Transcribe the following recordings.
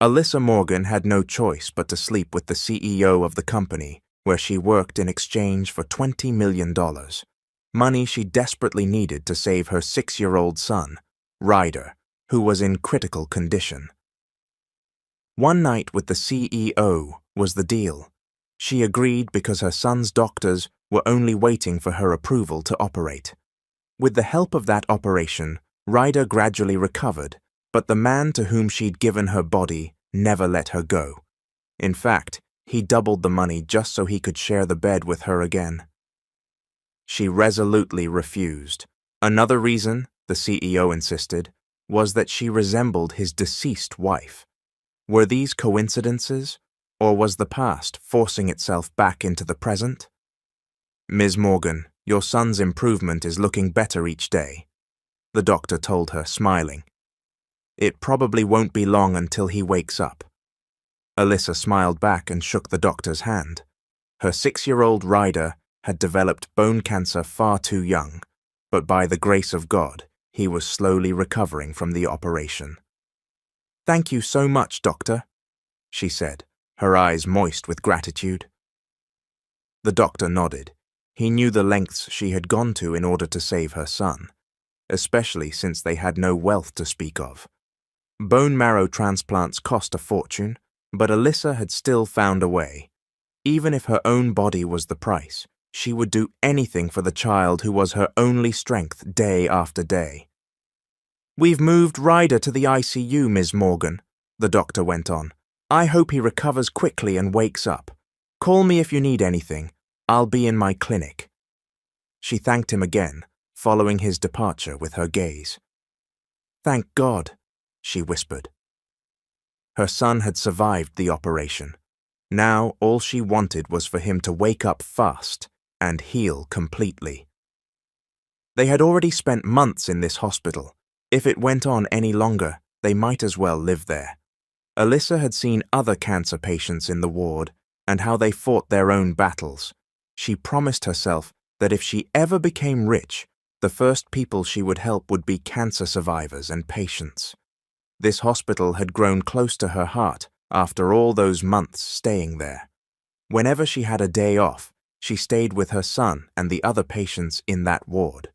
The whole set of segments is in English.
Alyssa Morgan had no choice but to sleep with the CEO of the company where she worked in exchange for $20 million, money she desperately needed to save her 6-year-old son, Ryder, who was in critical condition. One night with the CEO was the deal. She agreed because her son's doctors were only waiting for her approval to operate. With the help of that operation, Ryder gradually recovered, but the man to whom she'd given her body never let her go. In fact, he doubled the money just so he could share the bed with her again. She resolutely refused. Another reason, the CEO insisted, was that she resembled his deceased wife. Were these coincidences, or was the past forcing itself back into the present? "Ms. Morgan, your son's improvement is looking better each day," the doctor told her, smiling. "It probably won't be long until he wakes up." Alyssa smiled back and shook the doctor's hand. Her 6-year-old Ryder had developed bone cancer far too young, but by the grace of God, he was slowly recovering from the operation. "Thank you so much, doctor," she said, her eyes moist with gratitude. The doctor nodded. He knew the lengths she had gone to in order to save her son, especially since they had no wealth to speak of. Bone marrow transplants cost a fortune, but Alyssa had still found a way. Even if her own body was the price, she would do anything for the child who was her only strength day after day. "We've moved Ryder to the ICU, Ms. Morgan," the doctor went on. "I hope he recovers quickly and wakes up. Call me if you need anything. I'll be in my clinic." She thanked him again, following his departure with her gaze. "Thank God," she whispered. Her son had survived the operation. Now all she wanted was for him to wake up fast and heal completely. They had already spent months in this hospital. If it went on any longer, they might as well live there. Alyssa had seen other cancer patients in the ward and how they fought their own battles. She promised herself that if she ever became rich, the first people she would help would be cancer survivors and patients. This hospital had grown close to her heart after all those months staying there. Whenever she had a day off, she stayed with her son and the other patients in that ward.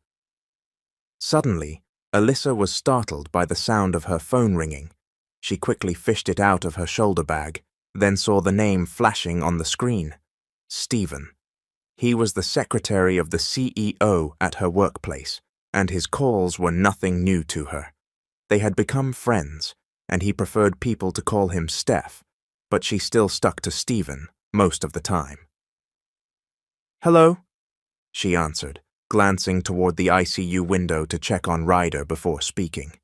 Suddenly, Alyssa was startled by the sound of her phone ringing. She quickly fished it out of her shoulder bag, then saw the name flashing on the screen. Stephen. He was the secretary of the CEO at her workplace, and his calls were nothing new to her. They had become friends, and he preferred people to call him Steph, but she still stuck to Stephen most of the time. "Hello?" she answered, glancing toward the ICU window to check on Ryder before speaking.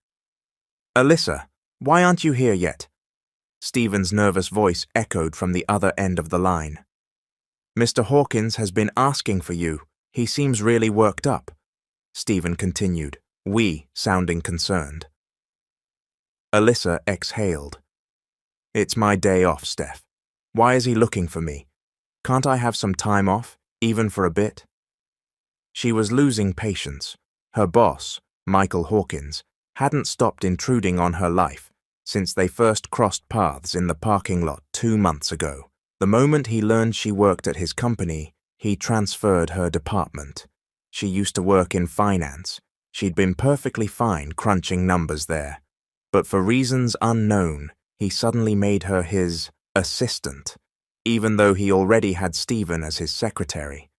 "Alyssa, why aren't you here yet?" Stephen's nervous voice echoed from the other end of the line. "Mr. Hawkins has been asking for you. He seems really worked up," Stephen continued, sounding concerned. Alyssa exhaled. "It's my day off, Steph. Why is he looking for me? Can't I have some time off, even for a bit?" She was losing patience. Her boss, Michael Hawkins, hadn't stopped intruding on her life since they first crossed paths in the parking lot 2 months ago. The moment he learned she worked at his company, he transferred her department. She used to work in finance. She'd been perfectly fine crunching numbers there. But for reasons unknown, he suddenly made her his assistant, even though he already had Stephen as his secretary.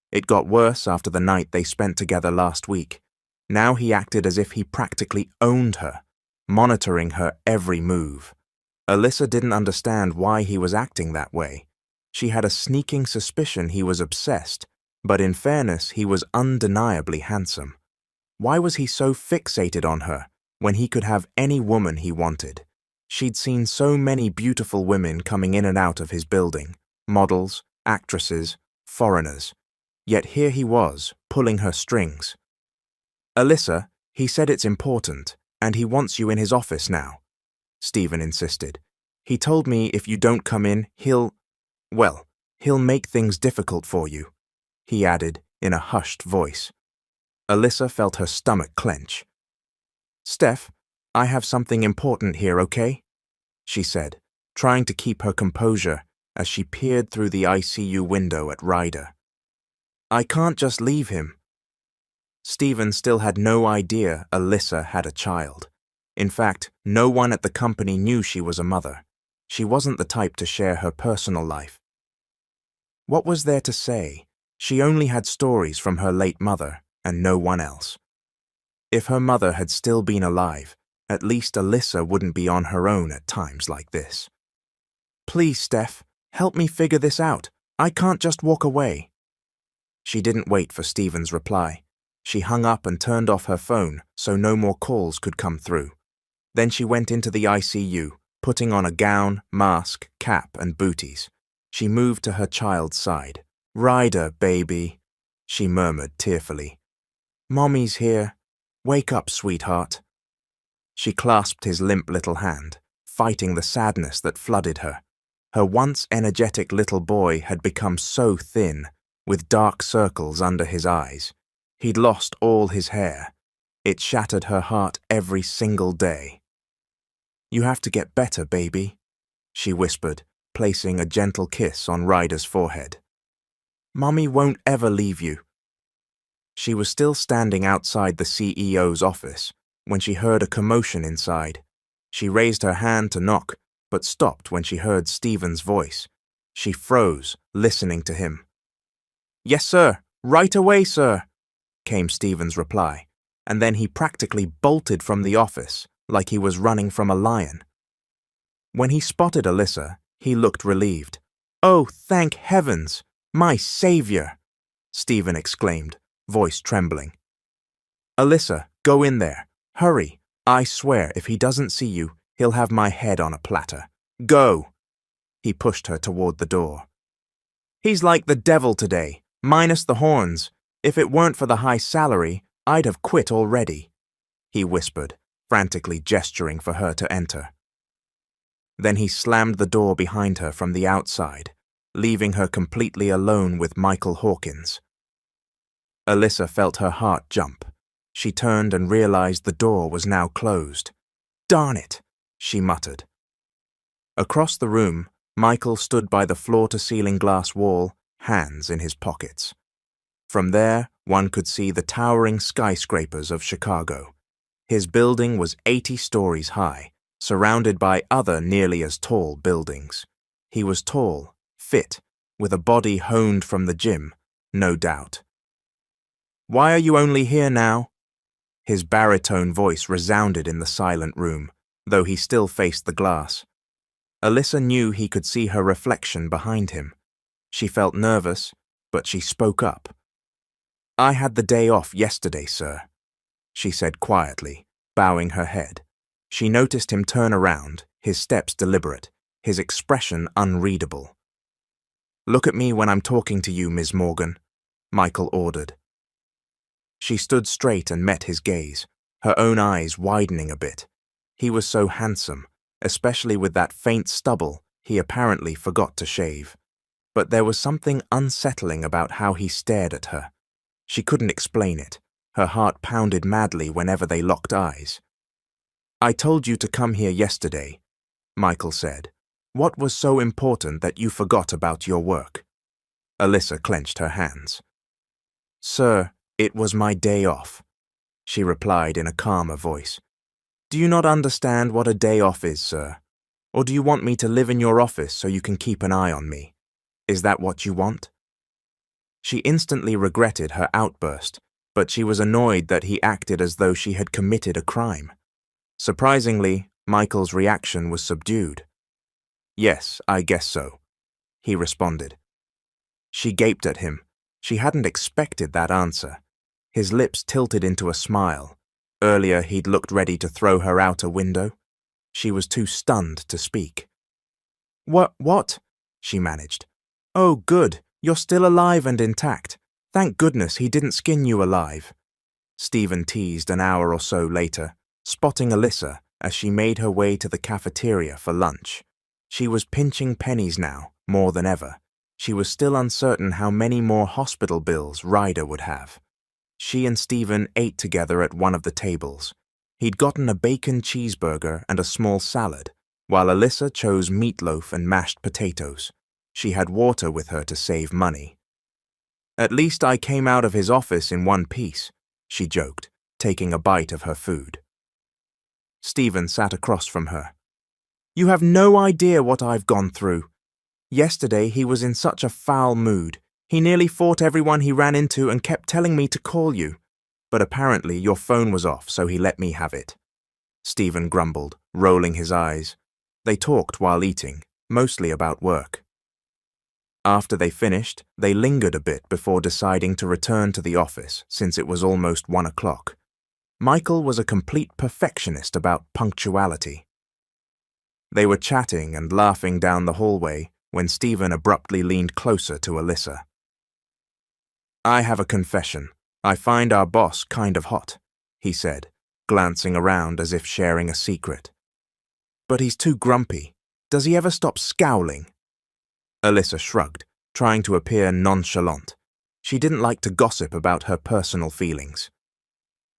It got worse after the night they spent together last week. Now he acted as if he practically owned her, monitoring her every move. Alyssa didn't understand why he was acting that way. She had a sneaking suspicion he was obsessed, but in fairness, he was undeniably handsome. Why was he so fixated on her when he could have any woman he wanted? She'd seen so many beautiful women coming in and out of his building, models, actresses, foreigners. Yet here he was, pulling her strings. "Alyssa, he said it's important, and he wants you in his office now," Stephen insisted. "He told me if you don't come in, he'll make things difficult for you," he added in a hushed voice. Alyssa felt her stomach clench. "Steph, I have something important here, okay?" she said, trying to keep her composure as she peered through the ICU window at Ryder. I can't just leave him. Stephen still had no idea Alyssa had a child. In fact, no one at the company knew she was a mother. She wasn't the type to share her personal life. What was there to say? She only had stories from her late mother and no one else. If her mother had still been alive, at least Alyssa wouldn't be on her own at times like this. Please, Steph, help me figure this out. I can't just walk away. She didn't wait for Stephen's reply. She hung up and turned off her phone so no more calls could come through. Then she went into the ICU, putting on a gown, mask, cap, and booties. She moved to her child's side. Ryder, baby, she murmured tearfully. Mommy's here. Wake up, sweetheart. She clasped his limp little hand, fighting the sadness that flooded her. Her once energetic little boy had become so thin, with dark circles under his eyes. He'd lost all his hair. It shattered her heart every single day. You have to get better, baby, she whispered, placing a gentle kiss on Ryder's forehead. Mommy won't ever leave you. She was still standing outside the CEO's office when she heard a commotion inside. She raised her hand to knock, but stopped when she heard Stephen's voice. She froze, listening to him. Yes, sir. Right away, sir, came Stephen's reply, and then he practically bolted from the office like he was running from a lion. When he spotted Alyssa, he looked relieved. Oh, thank heavens! My savior! Stephen exclaimed, voice trembling. Alyssa, go in there. Hurry. I swear if he doesn't see you, he'll have my head on a platter. Go! He pushed her toward the door. He's like the devil today, minus the horns. If it weren't for the high salary, I'd have quit already, he whispered, frantically gesturing for her to enter. Then he slammed the door behind her from the outside, leaving her completely alone with Michael Hawkins. Alyssa felt her heart jump. She turned and realized the door was now closed. Darn it, she muttered. Across the room, Michael stood by the floor-to-ceiling glass wall, hands in his pockets. From there, one could see the towering skyscrapers of Chicago. His building was 80 stories high, surrounded by other nearly as tall buildings. He was tall, fit, with a body honed from the gym, no doubt. Why are you only here now? His baritone voice resounded in the silent room, though he still faced the glass. Alyssa knew he could see her reflection behind him. She felt nervous, but she spoke up. I had the day off yesterday, sir, she said quietly, bowing her head. She noticed him turn around, his steps deliberate, his expression unreadable. Look at me when I'm talking to you, Ms. Morgan, Michael ordered. She stood straight and met his gaze, her own eyes widening a bit. He was so handsome, especially with that faint stubble he apparently forgot to shave. But there was something unsettling about how he stared at her. She couldn't explain it. Her heart pounded madly whenever they locked eyes. I told you to come here yesterday, Michael said. What was so important that you forgot about your work? Alyssa clenched her hands. Sir, it was my day off, she replied in a calmer voice. Do you not understand what a day off is, sir? Or do you want me to live in your office so you can keep an eye on me? Is that what you want? She instantly regretted her outburst, but she was annoyed that he acted as though she had committed a crime. Surprisingly, Michael's reaction was subdued. Yes, I guess so, he responded. She gaped at him. She hadn't expected that answer. His lips tilted into a smile. Earlier he'd looked ready to throw her out a window. She was too stunned to speak. What? She managed. Oh, good. You're still alive and intact. Thank goodness he didn't skin you alive. Stephen teased an hour or so later, spotting Alyssa as she made her way to the cafeteria for lunch. She was pinching pennies now, more than ever. She was still uncertain how many more hospital bills Ryder would have. She and Stephen ate together at one of the tables. He'd gotten a bacon cheeseburger and a small salad, while Alyssa chose meatloaf and mashed potatoes. She had water with her to save money. "At least I came out of his office in one piece," she joked, taking a bite of her food. Stephen sat across from her. "You have no idea what I've gone through. Yesterday he was in such a foul mood. He nearly fought everyone he ran into and kept telling me to call you. But apparently your phone was off, so he let me have it." Stephen grumbled, rolling his eyes. They talked while eating, mostly about work. After they finished, they lingered a bit before deciding to return to the office since it was almost 1 o'clock. Michael was a complete perfectionist about punctuality. They were chatting and laughing down the hallway when Stephen abruptly leaned closer to Alyssa. "I have a confession. I find our boss kind of hot," he said, glancing around as if sharing a secret. "But he's too grumpy. Does he ever stop scowling?" Alyssa shrugged, trying to appear nonchalant. She didn't like to gossip about her personal feelings.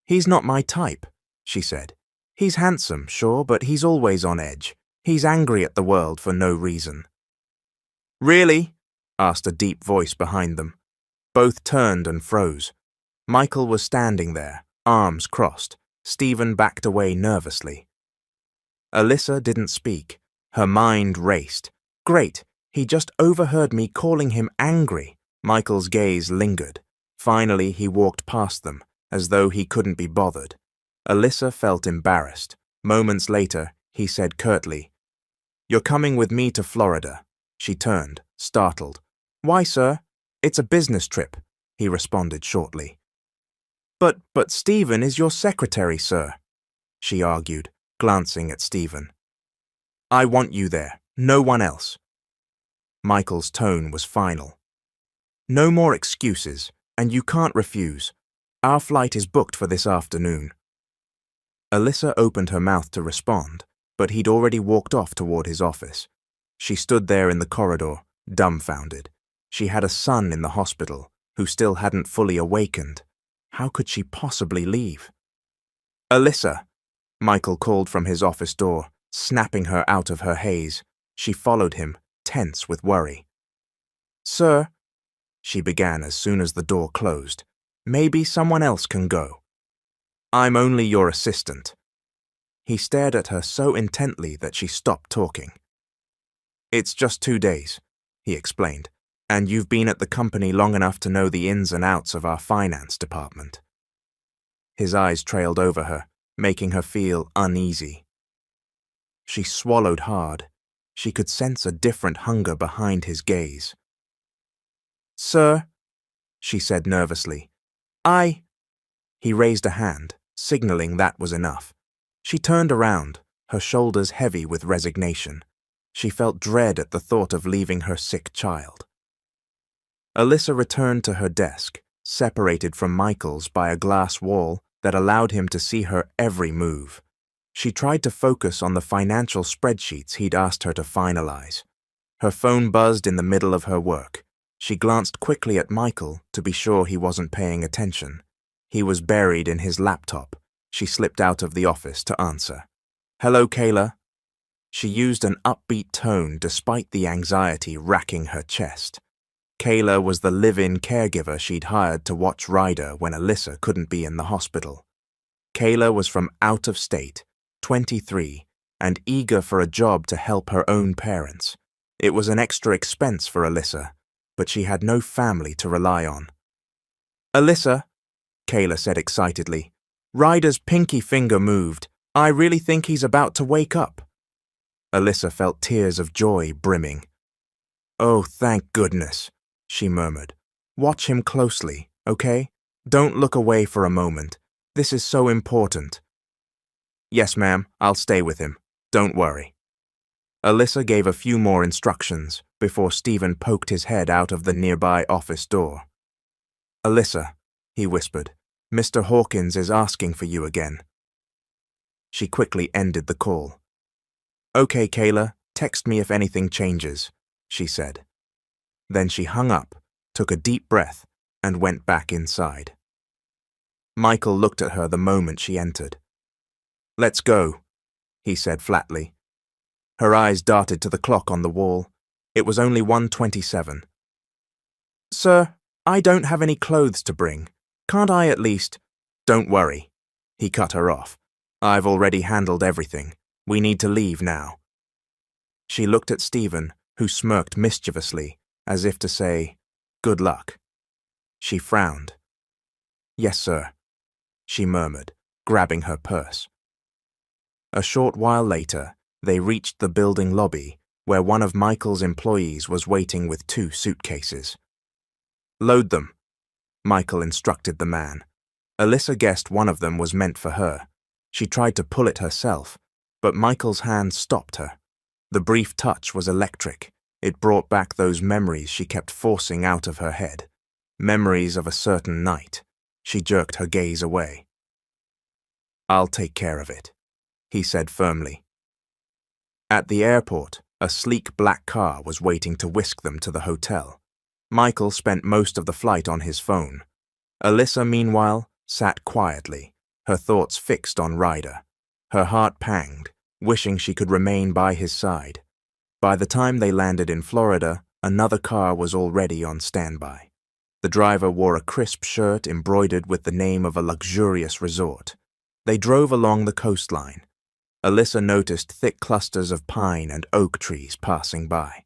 "He's not my type," she said. "He's handsome, sure, but he's always on edge. He's angry at the world for no reason." "Really?" asked a deep voice behind them. Both turned and froze. Michael was standing there, arms crossed. Stephen backed away nervously. Alyssa didn't speak. Her mind raced. Great, he just overheard me calling him angry. Michael's gaze lingered. Finally, he walked past them, as though he couldn't be bothered. Alyssa felt embarrassed. Moments later, he said curtly, "You're coming with me to Florida." She turned, startled. "Why, sir?" "It's a business trip," he responded shortly. But Stephen is your secretary, sir," she argued, glancing at Stephen. "I want you there, no one else." Michael's tone was final. "No more excuses, and you can't refuse. Our flight is booked for this afternoon." Alyssa opened her mouth to respond, but he'd already walked off toward his office. She stood there in the corridor, dumbfounded. She had a son in the hospital, who still hadn't fully awakened. How could she possibly leave? "Alyssa," Michael called from his office door, snapping her out of her haze. She followed him, tense with worry. "Sir," she began as soon as the door closed, "maybe someone else can go." "I'm only your assistant." He stared at her so intently that she stopped talking. "It's just 2 days," he explained, "and you've been at the company long enough to know the ins and outs of our finance department." His eyes trailed over her, making her feel uneasy. She swallowed hard. She could sense a different hunger behind his gaze. "Sir," she said nervously, He raised a hand, signaling that was enough. She turned around, her shoulders heavy with resignation. She felt dread at the thought of leaving her sick child. Alyssa returned to her desk, separated from Michael's by a glass wall that allowed him to see her every move. She tried to focus on the financial spreadsheets he'd asked her to finalize. Her phone buzzed in the middle of her work. She glanced quickly at Michael to be sure he wasn't paying attention. He was buried in his laptop. She slipped out of the office to answer. "Hello, Kayla." She used an upbeat tone despite the anxiety racking her chest. Kayla was the live-in caregiver she'd hired to watch Ryder when Alyssa couldn't be in the hospital. Kayla was from out of state, 23, and eager for a job to help her own parents. It was an extra expense for Alyssa, but she had no family to rely on. "Alyssa," Kayla said excitedly, "Ryder's pinky finger moved. I really think he's about to wake up." Alyssa felt tears of joy brimming. "Oh, thank goodness," she murmured. "Watch him closely, okay? Don't look away for a moment. This is so important." "Yes, ma'am, I'll stay with him. Don't worry." Alyssa gave a few more instructions before Stephen poked his head out of the nearby office door. "Alyssa," he whispered, "Mr. Hawkins is asking for you again." She quickly ended the call. "Okay, Kayla, text me if anything changes," she said. Then she hung up, took a deep breath, and went back inside. Michael looked at her the moment she entered. "Let's go," he said flatly. Her eyes darted to the clock on the wall. It was only 1:27. "Sir, I don't have any clothes to bring. Can't I at least—" "Don't worry." He cut her off. "I've already handled everything. We need to leave now." She looked at Stephen, who smirked mischievously, as if to say, "Good luck." She frowned. "Yes, sir," she murmured, grabbing her purse. A short while later, they reached the building lobby, where one of Michael's employees was waiting with 2 suitcases. "Load them," Michael instructed the man. Alyssa guessed one of them was meant for her. She tried to pull it herself, but Michael's hand stopped her. The brief touch was electric. It brought back those memories she kept forcing out of her head. Memories of a certain night. She jerked her gaze away. "I'll take care of it," he said firmly. At the airport, a sleek black car was waiting to whisk them to the hotel. Michael spent most of the flight on his phone. Alyssa, meanwhile, sat quietly, her thoughts fixed on Ryder. Her heart panged, wishing she could remain by his side. By the time they landed in Florida, another car was already on standby. The driver wore a crisp shirt embroidered with the name of a luxurious resort. They drove along the coastline. Alyssa noticed thick clusters of pine and oak trees passing by.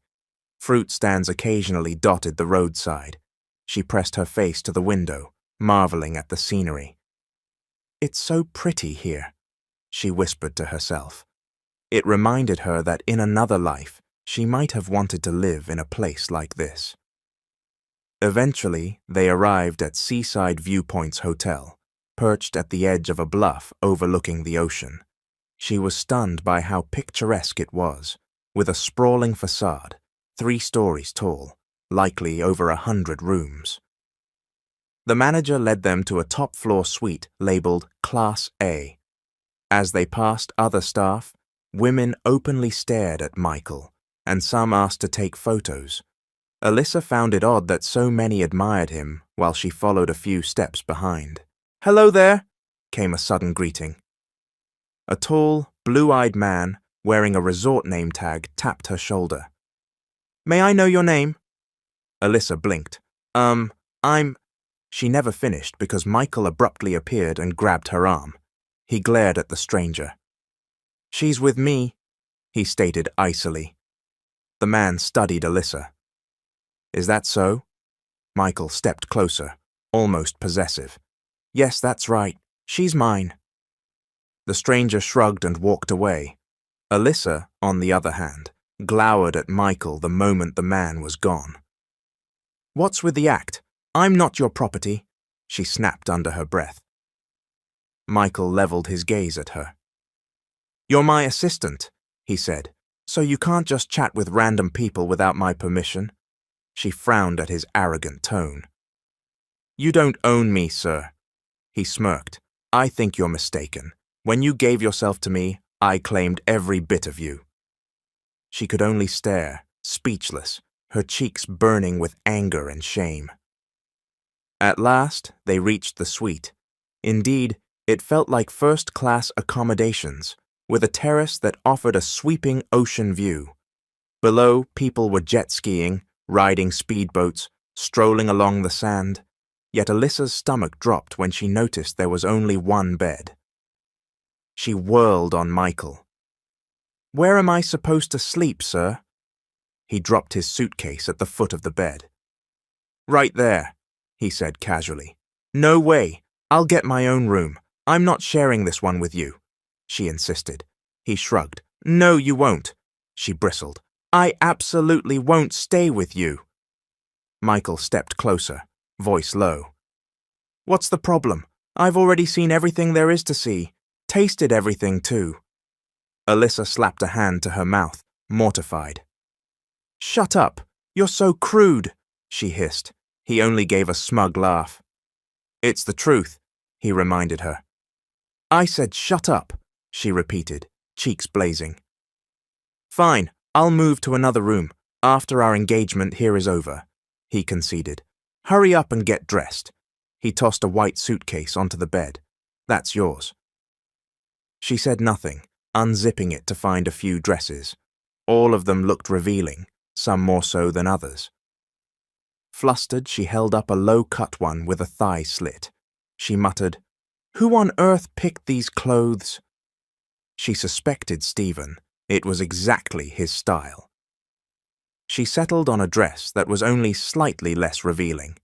Fruit stands occasionally dotted the roadside. She pressed her face to the window, marveling at the scenery. "It's so pretty here," she whispered to herself. It reminded her that in another life, she might have wanted to live in a place like this. Eventually, they arrived at Seaside Viewpoints Hotel, perched at the edge of a bluff overlooking the ocean. She was stunned by how picturesque it was, with a sprawling facade, 3 stories tall, likely over 100 rooms. The manager led them to a top-floor suite labeled Class A. As they passed other staff, women openly stared at Michael, and some asked to take photos. Alyssa found it odd that so many admired him while she followed a few steps behind. "Hello there," came a sudden greeting. A tall, blue-eyed man wearing a resort name tag tapped her shoulder. "May I know your name?" Alyssa blinked. I'm... She never finished because Michael abruptly appeared and grabbed her arm. He glared at the stranger. "She's with me," he stated icily. The man studied Alyssa. "Is that so?" Michael stepped closer, almost possessive. "Yes, that's right. She's mine." The stranger shrugged and walked away. Alyssa, on the other hand, glowered at Michael the moment the man was gone. "What's with the act? I'm not your property," she snapped under her breath. Michael leveled his gaze at her. "You're my assistant," he said, "so you can't just chat with random people without my permission." She frowned at his arrogant tone. "You don't own me, sir." He smirked. "I think you're mistaken. When you gave yourself to me, I claimed every bit of you." She could only stare, speechless, her cheeks burning with anger and shame. At last, they reached the suite. Indeed, it felt like first-class accommodations, with a terrace that offered a sweeping ocean view. Below, people were jet skiing, riding speedboats, strolling along the sand, yet Alyssa's stomach dropped when she noticed there was only one bed. She whirled on Michael. "Where am I supposed to sleep, sir?" He dropped his suitcase at the foot of the bed. "Right there," he said casually. "No way. I'll get my own room. I'm not sharing this one with you," she insisted. He shrugged. "No, you won't," she bristled. "I absolutely won't stay with you." Michael stepped closer, voice low. "What's the problem? I've already seen everything there is to see. Tasted everything, too." Alyssa slapped a hand to her mouth, mortified. "Shut up. You're so crude," she hissed. He only gave a smug laugh. "It's the truth," he reminded her. "I said shut up," she repeated, cheeks blazing. "Fine, I'll move to another room. After our engagement here is over," he conceded. "Hurry up and get dressed." He tossed a white suitcase onto the bed. "That's yours." She said nothing, unzipping it to find a few dresses. All of them looked revealing, some more so than others. Flustered, she held up a low-cut one with a thigh slit. She muttered, "Who on earth picked these clothes?" She suspected Stephen. It was exactly his style. She settled on a dress that was only slightly less revealing.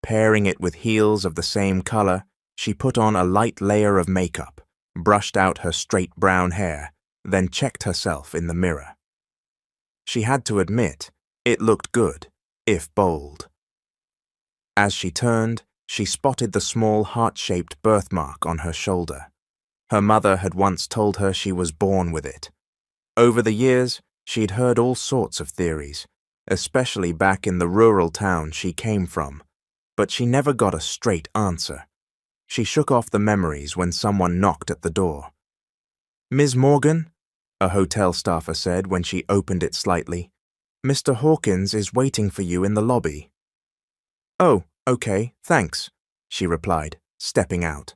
Pairing it with heels of the same color, she put on a light layer of makeup, brushed out her straight brown hair, then checked herself in the mirror. She had to admit, it looked good, if bold. As she turned, she spotted the small heart-shaped birthmark on her shoulder. Her mother had once told her she was born with it. Over the years, she'd heard all sorts of theories, especially back in the rural town she came from, but she never got a straight answer. She shook off the memories when someone knocked at the door. "Ms. Morgan?" a hotel staffer said when she opened it slightly. "Mr. Hawkins is waiting for you in the lobby." "Oh, okay, thanks," she replied, stepping out.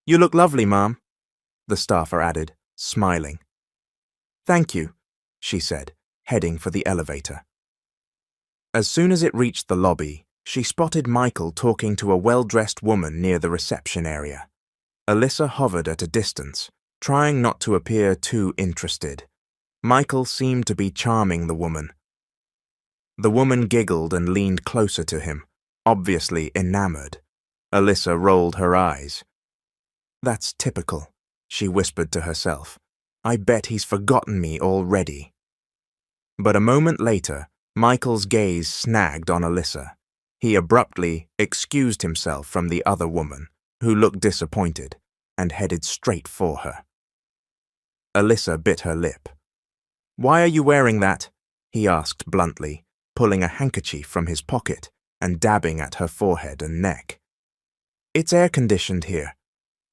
"You look lovely, Ma'am," the staffer added, smiling. "Thank you," she said, heading for the elevator. As soon as it reached the lobby, she spotted Michael talking to a well-dressed woman near the reception area. Alyssa hovered at a distance, trying not to appear too interested. Michael seemed to be charming the woman. The woman giggled and leaned closer to him, obviously enamored. Alyssa rolled her eyes. "That's typical," she whispered to herself. "I bet he's forgotten me already." But a moment later, Michael's gaze snagged on Alyssa. He abruptly excused himself from the other woman, who looked disappointed, and headed straight for her. Alyssa bit her lip. "Why are you wearing that?" he asked bluntly, pulling a handkerchief from his pocket and dabbing at her forehead and neck. "It's air-conditioned here,"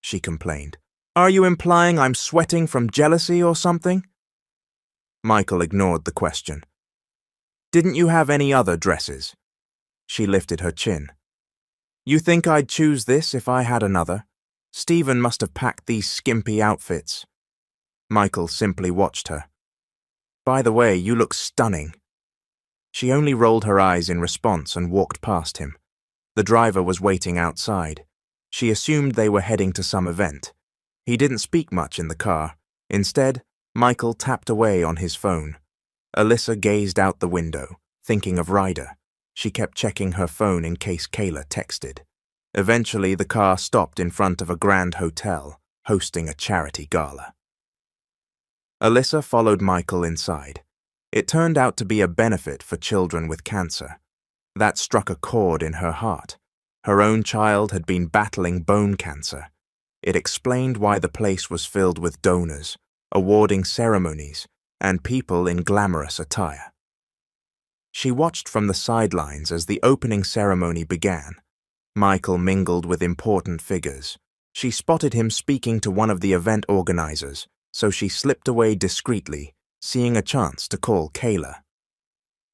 she complained. "Are you implying I'm sweating from jealousy or something?" Michael ignored the question. "Didn't you have any other dresses?" She lifted her chin. "You think I'd choose this if I had another? Stephen must have packed these skimpy outfits." Michael simply watched her. "By the way, you look stunning." She only rolled her eyes in response and walked past him. The driver was waiting outside. She assumed they were heading to some event. He didn't speak much in the car. Instead, Michael tapped away on his phone. Alyssa gazed out the window, thinking of Ryder. She kept checking her phone in case Kayla texted. Eventually, the car stopped in front of a grand hotel, hosting a charity gala. Alyssa followed Michael inside. It turned out to be a benefit for children with cancer. That struck a chord in her heart. Her own child had been battling bone cancer. It explained why the place was filled with donors, awarding ceremonies, and people in glamorous attire. She watched from the sidelines as the opening ceremony began. Michael mingled with important figures. She spotted him speaking to one of the event organizers, so she slipped away discreetly, seeing a chance to call Kayla.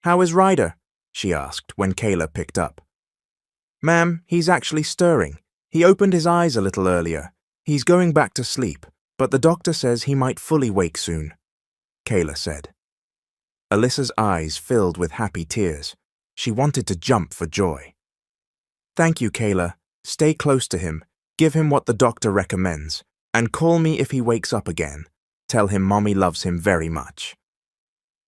"How is Ryder?" she asked when Kayla picked up. "Ma'am, he's actually stirring. He opened his eyes a little earlier. He's going back to sleep, but the doctor says he might fully wake soon," Kayla said. Alyssa's eyes filled with happy tears. She wanted to jump for joy. "Thank you, Kayla. Stay close to him, give him what the doctor recommends, and call me if he wakes up again. Tell him Mommy loves him very much."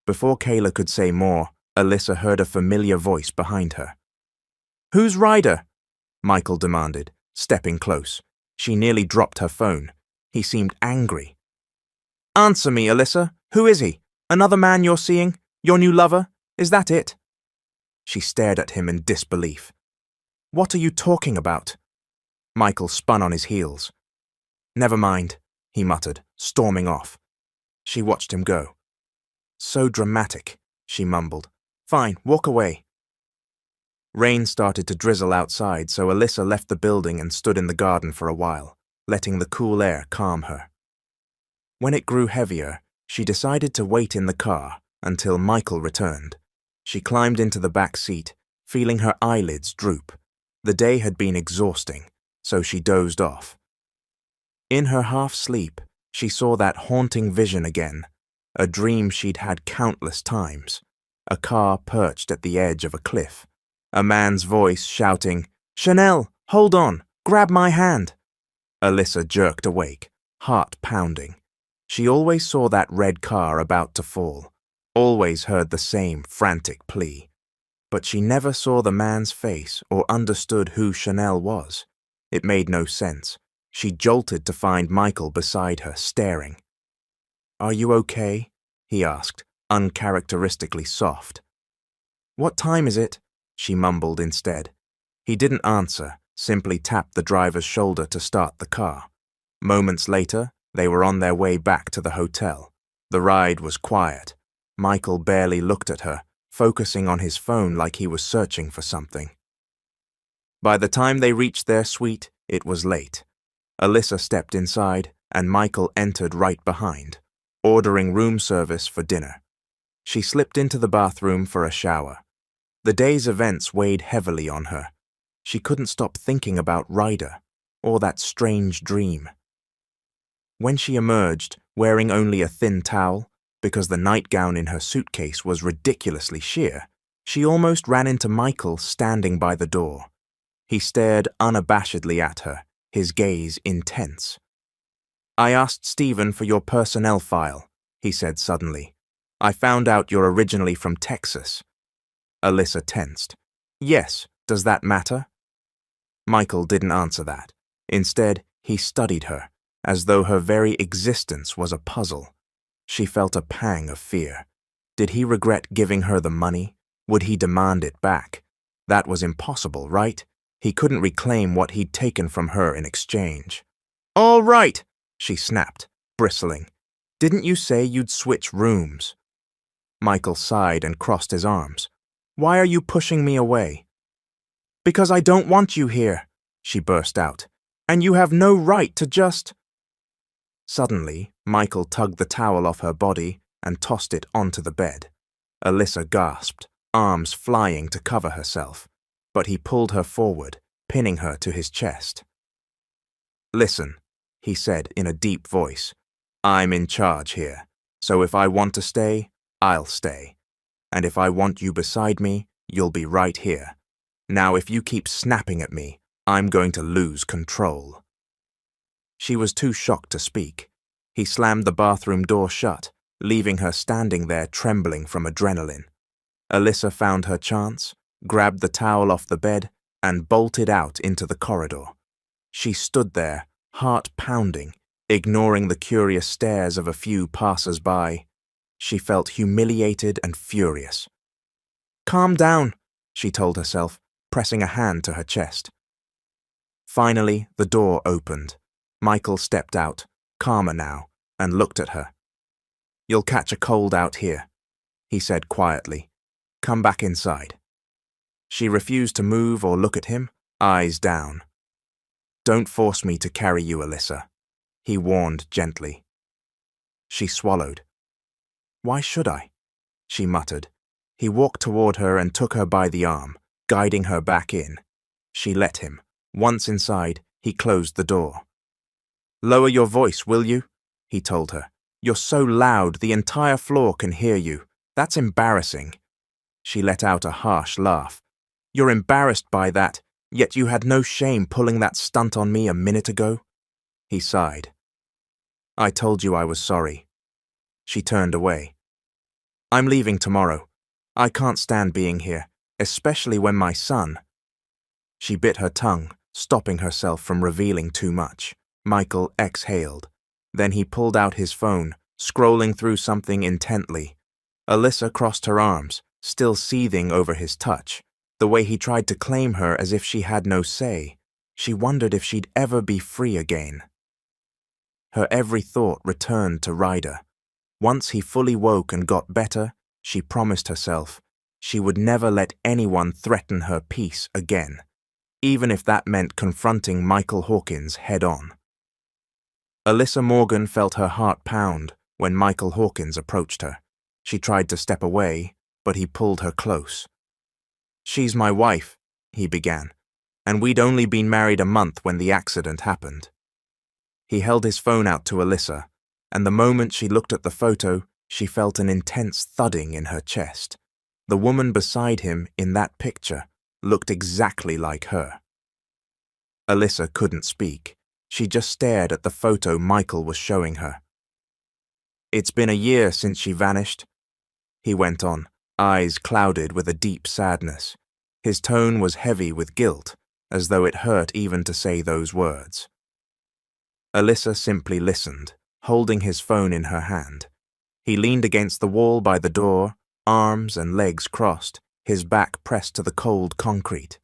Before Kayla could say more, Alyssa heard a familiar voice behind her. "Who's Ryder?" Michael demanded, stepping close. She nearly dropped her phone. He seemed angry. "Answer me, Alyssa. Who is he? Another man you're seeing? Your new lover? Is that it?" She stared at him in disbelief. "What are you talking about?" Michael spun on his heels. "Never mind," he muttered, storming off. She watched him go. "So dramatic," she mumbled. "Fine, walk away." Rain started to drizzle outside, so Alyssa left the building and stood in the garden for a while, letting the cool air calm her. When it grew heavier, she decided to wait in the car until Michael returned. She climbed into the back seat, feeling her eyelids droop. The day had been exhausting, so she dozed off. In her half-sleep, she saw that haunting vision again, a dream she'd had countless times. A car perched at the edge of a cliff. A man's voice shouting, "Chanel, hold on, grab my hand." Alyssa jerked awake, heart pounding. She always saw that red car about to fall, always heard the same frantic plea. But she never saw the man's face or understood who Chanel was. It made no sense. She jolted to find Michael beside her, staring. "Are you okay?" he asked, uncharacteristically soft. "What time is it?" she mumbled instead. He didn't answer, simply tapped the driver's shoulder to start the car. Moments later, they were on their way back to the hotel. The ride was quiet. Michael barely looked at her, focusing on his phone like he was searching for something. By the time they reached their suite, it was late. Alyssa stepped inside, and Michael entered right behind, ordering room service for dinner. She slipped into the bathroom for a shower. The day's events weighed heavily on her. She couldn't stop thinking about Ryder, or that strange dream. When she emerged, wearing only a thin towel, because the nightgown in her suitcase was ridiculously sheer, she almost ran into Michael standing by the door. He stared unabashedly at her, his gaze intense. "I asked Stephen for your personnel file," he said suddenly. "I found out you're originally from Texas." Alyssa tensed. "Yes, does that matter?" Michael didn't answer that. Instead, he studied her, as though her very existence was a puzzle. She felt a pang of fear. Did he regret giving her the money? Would he demand it back? That was impossible, right? He couldn't reclaim what he'd taken from her in exchange. "All right," she snapped, bristling. "Didn't you say you'd switch rooms?" Michael sighed and crossed his arms. "Why are you pushing me away?" "Because I don't want you here," she burst out. "And you have no right to just—" Suddenly, Michael tugged the towel off her body and tossed it onto the bed. Alyssa gasped, arms flying to cover herself, but he pulled her forward, pinning her to his chest. "Listen," he said in a deep voice. "I'm in charge here, so if I want to stay, I'll stay. And if I want you beside me, you'll be right here. Now if you keep snapping at me, I'm going to lose control." She was too shocked to speak. He slammed the bathroom door shut, leaving her standing there trembling from adrenaline. Alyssa found her chance, grabbed the towel off the bed, and bolted out into the corridor. She stood there, heart pounding, ignoring the curious stares of a few passers-by. She felt humiliated and furious. "Calm down," she told herself, pressing a hand to her chest. Finally, the door opened. Michael stepped out, calmer now, and looked at her. "You'll catch a cold out here," he said quietly. "Come back inside." She refused to move or look at him, eyes down. "Don't force me to carry you, Alyssa," he warned gently. She swallowed. "Why should I?" she muttered. He walked toward her and took her by the arm, guiding her back in. She let him. Once inside, he closed the door. "Lower your voice, will you?" he told her. "You're so loud, the entire floor can hear you. That's embarrassing." She let out a harsh laugh. "You're embarrassed by that, yet you had no shame pulling that stunt on me a minute ago?" He sighed. "I told you I was sorry." She turned away. "I'm leaving tomorrow. I can't stand being here, especially when my son—" She bit her tongue, stopping herself from revealing too much. Michael exhaled. Then he pulled out his phone, scrolling through something intently. Alyssa crossed her arms, still seething over his touch, the way he tried to claim her as if she had no say. She wondered if she'd ever be free again. Her every thought returned to Ryder. Once he fully woke and got better, she promised herself she would never let anyone threaten her peace again, even if that meant confronting Michael Hawkins head-on. Alyssa Morgan felt her heart pound when Michael Hawkins approached her. She tried to step away, but he pulled her close. "She's my wife," he began, "and we'd only been married a month when the accident happened." He held his phone out to Alyssa, and the moment she looked at the photo, she felt an intense thudding in her chest. The woman beside him in that picture looked exactly like her. Alyssa couldn't speak. She just stared at the photo Michael was showing her. "It's been a year since she vanished," he went on, eyes clouded with a deep sadness. His tone was heavy with guilt, as though it hurt even to say those words. Alyssa simply listened, holding his phone in her hand. He leaned against the wall by the door, arms and legs crossed, his back pressed to the cold concrete.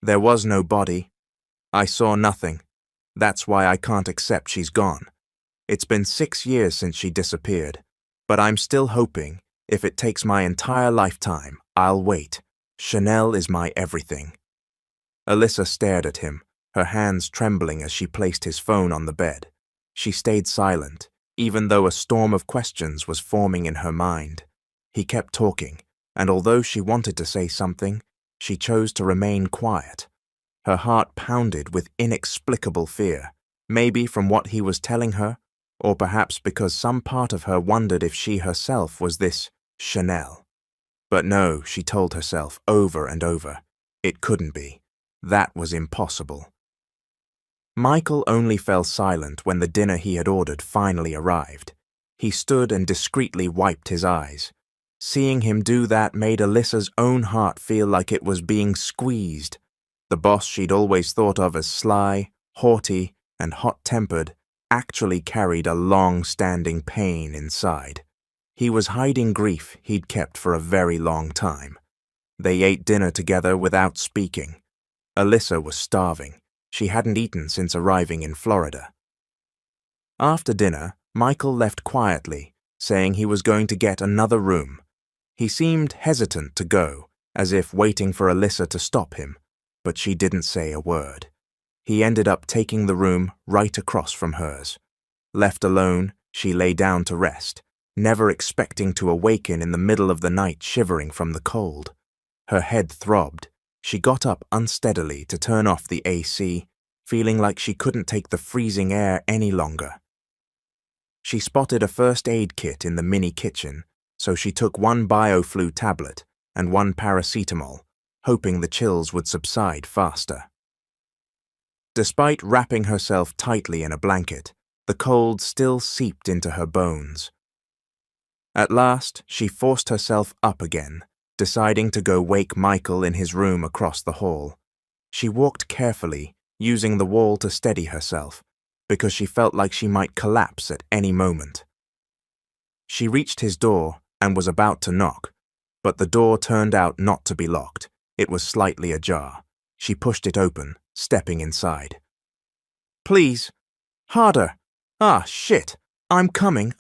"There was no body. I saw nothing. That's why I can't accept she's gone. It's been 6 years since she disappeared, but I'm still hoping, if it takes my entire lifetime, I'll wait. Chanel is my everything." Alyssa stared at him, her hands trembling as she placed his phone on the bed. She stayed silent, even though a storm of questions was forming in her mind. He kept talking, and although she wanted to say something, she chose to remain quiet. Her heart pounded with inexplicable fear, maybe from what he was telling her, or perhaps because some part of her wondered if she herself was this Chanel. But no, she told herself over and over, it couldn't be. That was impossible. Michael only fell silent when the dinner he had ordered finally arrived. He stood and discreetly wiped his eyes. Seeing him do that made Alyssa's own heart feel like it was being squeezed. The boss she'd always thought of as sly, haughty, and hot-tempered actually carried a long-standing pain inside. He was hiding grief he'd kept for a very long time. They ate dinner together without speaking. Alyssa was starving. She hadn't eaten since arriving in Florida. After dinner, Michael left quietly, saying he was going to get another room. He seemed hesitant to go, as if waiting for Alyssa to stop him, but she didn't say a word. He ended up taking the room right across from hers. Left alone, she lay down to rest, never expecting to awaken in the middle of the night shivering from the cold. Her head throbbed. She got up unsteadily to turn off the AC, feeling like she couldn't take the freezing air any longer. She spotted a first aid kit in the mini kitchen, so she took 1 BioFlu tablet and 1 paracetamol, hoping the chills would subside faster. Despite wrapping herself tightly in a blanket, the cold still seeped into her bones. At last, she forced herself up again, deciding to go wake Michael in his room across the hall. She walked carefully, using the wall to steady herself, because she felt like she might collapse at any moment. She reached his door and was about to knock, but the door turned out not to be locked. It was slightly ajar. She pushed it open, stepping inside. "Please, harder! Ah, shit! I'm coming!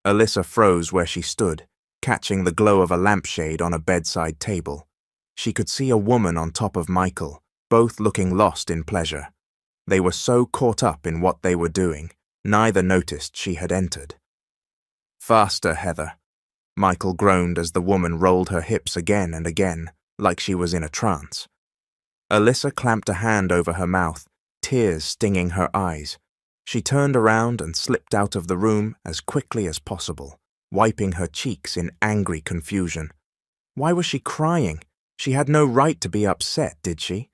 Alyssa froze where she stood, catching the glow of a lampshade on a bedside table. She could see a woman on top of Michael, both looking lost in pleasure. They were so caught up in what they were doing, neither noticed she had entered. "Faster, Heather," Michael groaned as the woman rolled her hips again and again, like she was in a trance. Alyssa clamped a hand over her mouth, tears stinging her eyes. She turned around and slipped out of the room as quickly as possible, wiping her cheeks in angry confusion. Why was she crying? She had no right to be upset, did she?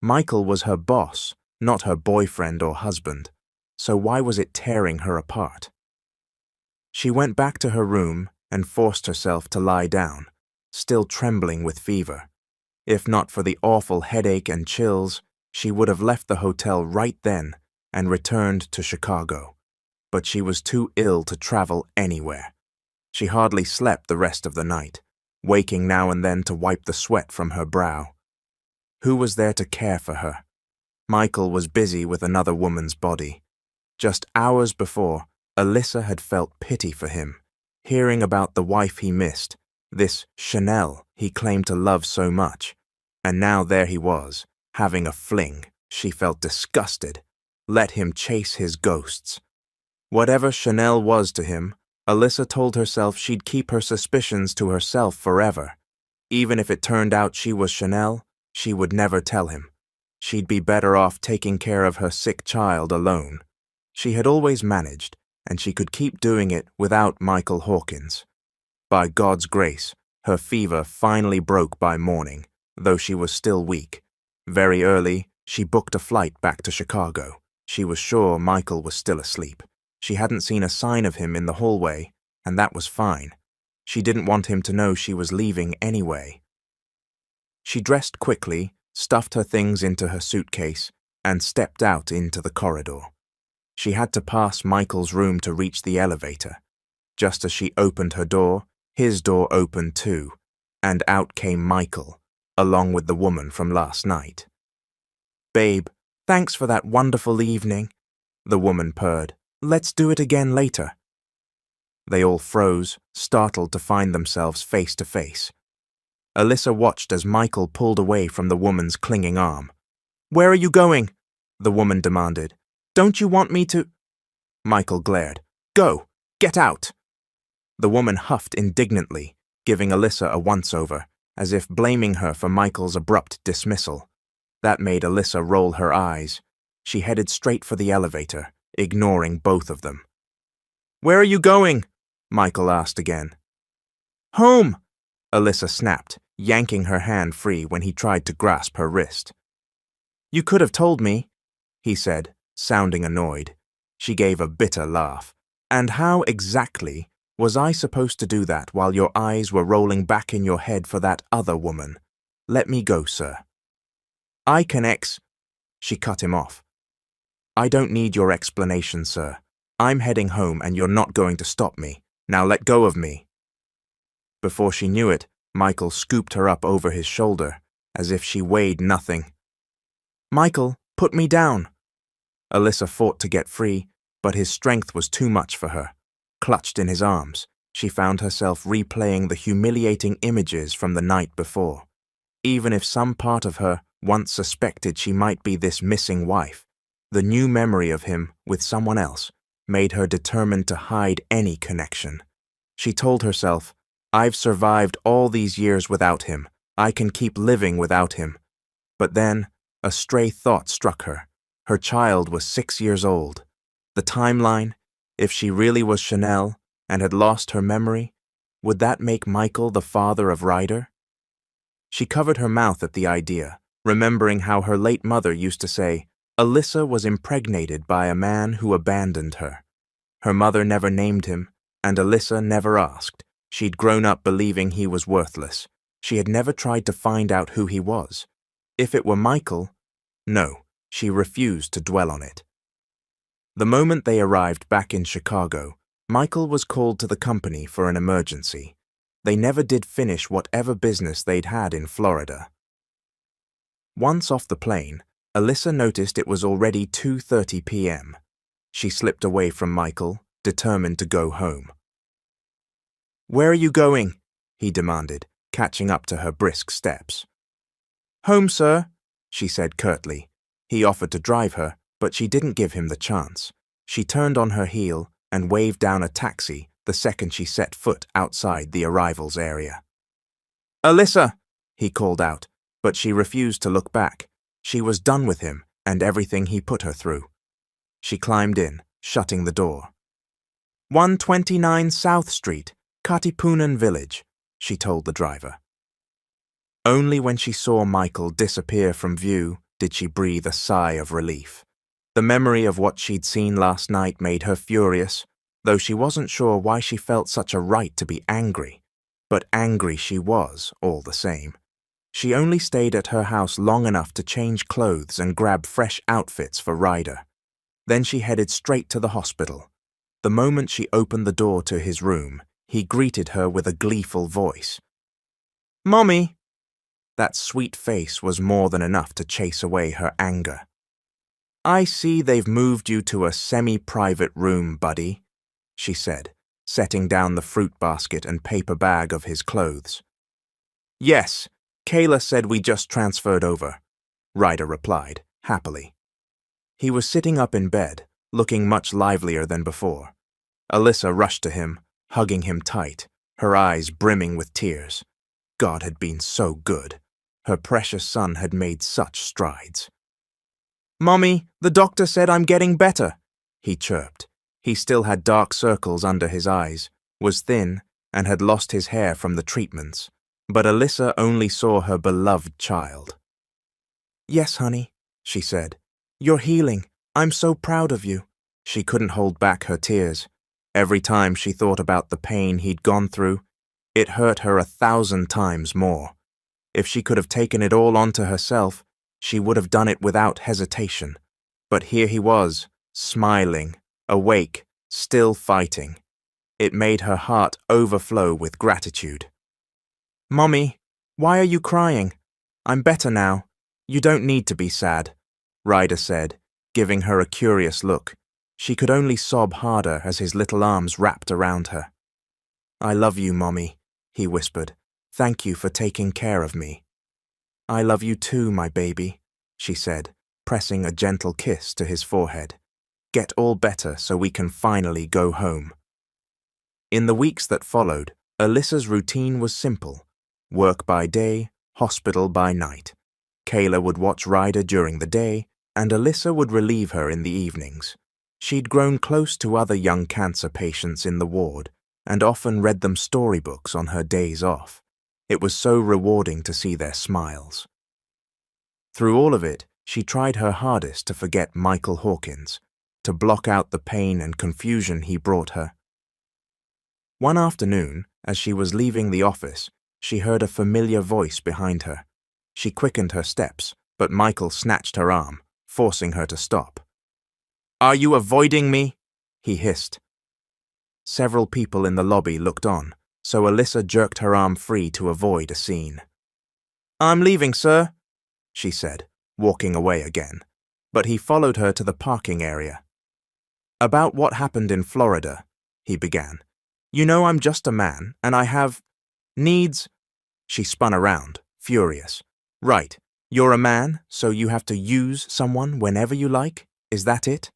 Michael was her boss, not her boyfriend or husband, so why was it tearing her apart? She went back to her room and forced herself to lie down, still trembling with fever. If not for the awful headache and chills, she would have left the hotel right then and returned to Chicago. But she was too ill to travel anywhere. She hardly slept the rest of the night, waking now and then to wipe the sweat from her brow. Who was there to care for her? Michael was busy with another woman's body. Just hours before, Alyssa had felt pity for him, hearing about the wife he missed, this Chanel he claimed to love so much. And now there he was, having a fling. She felt disgusted. Let him chase his ghosts. Whatever Chanel was to him, Alyssa told herself she'd keep her suspicions to herself forever. Even if it turned out she was Chanel, she would never tell him. She'd be better off taking care of her sick child alone. She had always managed, and she could keep doing it without Michael Hawkins. By God's grace, her fever finally broke by morning, though she was still weak. Very early, she booked a flight back to Chicago. She was sure Michael was still asleep. She hadn't seen a sign of him in the hallway, and that was fine. She didn't want him to know she was leaving anyway. She dressed quickly, stuffed her things into her suitcase, and stepped out into the corridor. She had to pass Michael's room to reach the elevator. Just as she opened her door, his door opened too, and out came Michael, along with the woman from last night. "Babe, thanks for that wonderful evening," the woman purred. "Let's do it again later." They all froze, startled to find themselves face to face. Alyssa watched as Michael pulled away from the woman's clinging arm. "Where are you going?" the woman demanded. "Don't you want me to—" Michael glared. "Go! Get out!" The woman huffed indignantly, giving Alyssa a once-over, as if blaming her for Michael's abrupt dismissal. That made Alyssa roll her eyes. She headed straight for the elevator, ignoring both of them. "Where are you going?" Michael asked again. "Home!" Alyssa snapped, yanking her hand free when he tried to grasp her wrist. "You could have told me," he said, sounding annoyed. She gave a bitter laugh. "And how exactly was I supposed to do that while your eyes were rolling back in your head for that other woman? Let me go, sir." "I can She cut him off. "I don't need your explanation, sir. I'm heading home and you're not going to stop me. Now let go of me." Before she knew it, Michael scooped her up over his shoulder, as if she weighed nothing. "Michael, put me down." Alyssa fought to get free, but his strength was too much for her. Clutched in his arms, she found herself replaying the humiliating images from the night before. Even if some part of her once suspected she might be this missing wife, the new memory of him with someone else made her determined to hide any connection. She told herself, "I've survived all these years without him. I can keep living without him." But then, a stray thought struck her. Her child was 6 years old. The timeline, if she really was Chanel and had lost her memory, would that make Michael the father of Ryder? She covered her mouth at the idea, remembering how her late mother used to say, Alyssa was impregnated by a man who abandoned her. Her mother never named him, and Alyssa never asked. She'd grown up believing he was worthless. She had never tried to find out who he was. If it were Michael, no, she refused to dwell on it. The moment they arrived back in Chicago, Michael was called to the company for an emergency. They never did finish whatever business they'd had in Florida. Once off the plane, Alyssa noticed it was already 2:30 p.m. She slipped away from Michael, determined to go home. "Where are you going?" he demanded, catching up to her brisk steps. "Home, sir," she said curtly. He offered to drive her, but she didn't give him the chance. She turned on her heel and waved down a taxi the second she set foot outside the arrivals area. "Alyssa!" he called out, but she refused to look back. She was done with him and everything he put her through. She climbed in, shutting the door. 129 South Street, Katipunan Village, she told the driver. Only when she saw Michael disappear from view did she breathe a sigh of relief. The memory of what she'd seen last night made her furious, though she wasn't sure why she felt such a right to be angry. But angry she was, all the same. She only stayed at her house long enough to change clothes and grab fresh outfits for Ryder. Then she headed straight to the hospital. The moment she opened the door to his room, he greeted her with a gleeful voice. "Mommy!" That sweet face was more than enough to chase away her anger. "I see they've moved you to a semi-private room, buddy," she said, setting down the fruit basket and paper bag of his clothes. "Yes, Kayla said we just transferred over," Ryder replied, happily. He was sitting up in bed, looking much livelier than before. Alyssa rushed to him, hugging him tight, her eyes brimming with tears. God had been so good. Her precious son had made such strides. "Mommy, the doctor said I'm getting better," he chirped. He still had dark circles under his eyes, was thin, and had lost his hair from the treatments, but Alyssa only saw her beloved child. "Yes, honey," she said. "You're healing. I'm so proud of you." She couldn't hold back her tears. Every time she thought about the pain he'd gone through, it hurt her 1,000 times more. If she could have taken it all onto herself, she would have done it without hesitation. But here he was, smiling, awake, still fighting. It made her heart overflow with gratitude. "Mommy, why are you crying? I'm better now. You don't need to be sad," Ryder said, giving her a curious look. She could only sob harder as his little arms wrapped around her. "I love you, Mommy," he whispered. "Thank you for taking care of me." "I love you too, my baby," she said, pressing a gentle kiss to his forehead. "Get all better so we can finally go home." In the weeks that followed, Alyssa's routine was simple. Work by day, hospital by night. Kayla would watch Ryder during the day, and Alyssa would relieve her in the evenings. She'd grown close to other young cancer patients in the ward, and often read them storybooks on her days off. It was so rewarding to see their smiles. Through all of it, she tried her hardest to forget Michael Hawkins, to block out the pain and confusion he brought her. One afternoon, as she was leaving the office, she heard a familiar voice behind her. She quickened her steps, but Michael snatched her arm, forcing her to stop. "Are you avoiding me?" he hissed. Several people in the lobby looked on, so Alyssa jerked her arm free to avoid a scene. "I'm leaving, sir," she said, walking away again, but he followed her to the parking area. "About what happened in Florida," he began. "You know I'm just a man, and I have needs." She spun around, furious. "Right, you're a man, so you have to use someone whenever you like? Is that it?"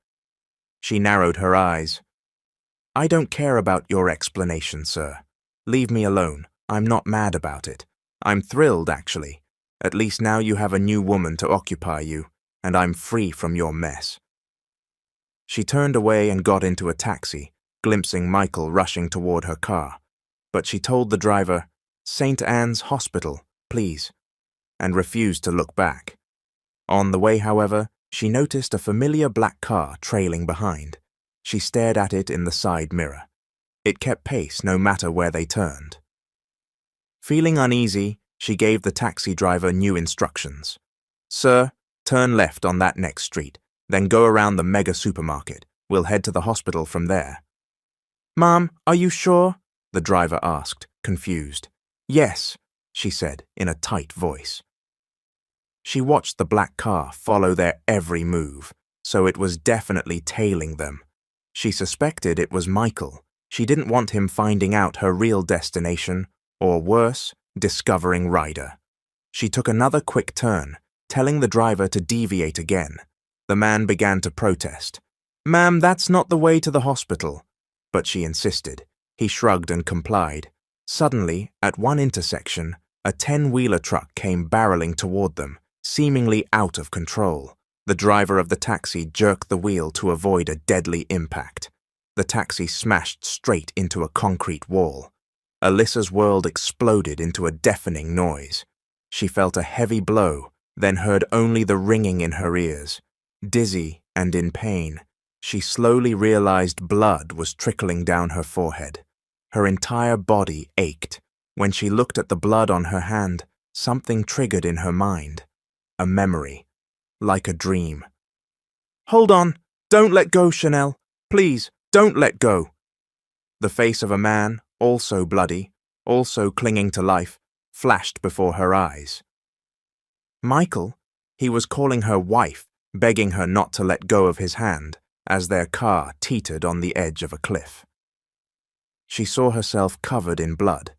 She narrowed her eyes. "I don't care about your explanation, sir. Leave me alone. I'm not mad about it. I'm thrilled, actually. At least now you have a new woman to occupy you, and I'm free from your mess." She turned away and got into a taxi, glimpsing Michael rushing toward her car. But she told the driver, "St. Anne's Hospital, please," and refused to look back. On the way, however, she noticed a familiar black car trailing behind. She stared at it in the side mirror. It kept pace no matter where they turned. Feeling uneasy, she gave the taxi driver new instructions. "Sir, turn left on that next street, then go around the mega supermarket. We'll head to the hospital from there." "Mom, are you sure?" the driver asked, confused. "Yes," she said in a tight voice. She watched the black car follow their every move, so it was definitely tailing them. She suspected it was Michael. She didn't want him finding out her real destination, or worse, discovering Ryder. She took another quick turn, telling the driver to deviate again. The man began to protest. "Ma'am, that's not the way to the hospital." But she insisted. He shrugged and complied. Suddenly, at one intersection, a 10-wheeler truck came barreling toward them, seemingly out of control. The driver of the taxi jerked the wheel to avoid a deadly impact. The taxi smashed straight into a concrete wall. Alyssa's world exploded into a deafening noise. She felt a heavy blow, then heard only the ringing in her ears. Dizzy and in pain, she slowly realized blood was trickling down her forehead. Her entire body ached. When she looked at the blood on her hand, something triggered in her mind. A memory, like a dream. "Hold on! Don't let go, Chanel! Please, don't let go!" The face of a man, also bloody, also clinging to life, flashed before her eyes. Michael, he was calling her wife, begging her not to let go of his hand, as their car teetered on the edge of a cliff. She saw herself covered in blood,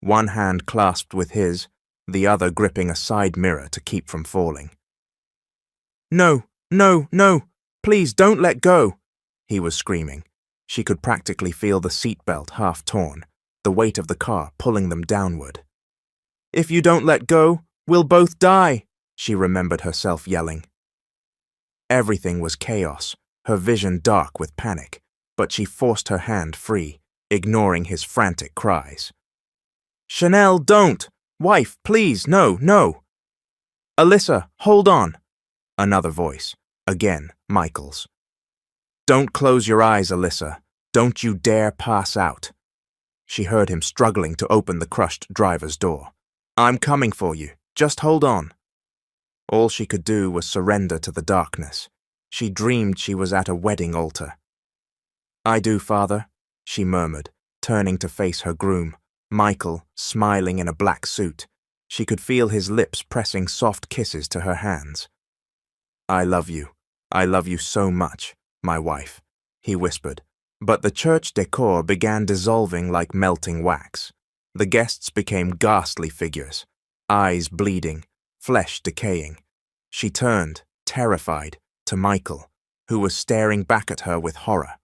one hand clasped with his, the other gripping a side mirror to keep from falling. "No, no, no! Please don't let go!" he was screaming. She could practically feel the seatbelt half torn, the weight of the car pulling them downward. "If you don't let go, we'll both die," she remembered herself yelling. Everything was chaos, her vision dark with panic. but she forced her hand free, ignoring his frantic cries. "Chanel, don't! Wife, please, no, no!" "Alyssa, hold on!" Another voice, again Michael's. "Don't close your eyes, Alyssa. Don't you dare pass out." She heard him struggling to open the crushed driver's door. "I'm coming for you. Just hold on." All she could do was surrender to the darkness. She dreamed she was at a wedding altar. "I do, Father," she murmured, turning to face her groom, Michael, smiling in a black suit. She could feel his lips pressing soft kisses to her hands. "I love you. I love you so much, my wife," he whispered. But the church decor began dissolving like melting wax. The guests became ghastly figures, eyes bleeding, flesh decaying. She turned, terrified, to Michael, who was staring back at her with horror.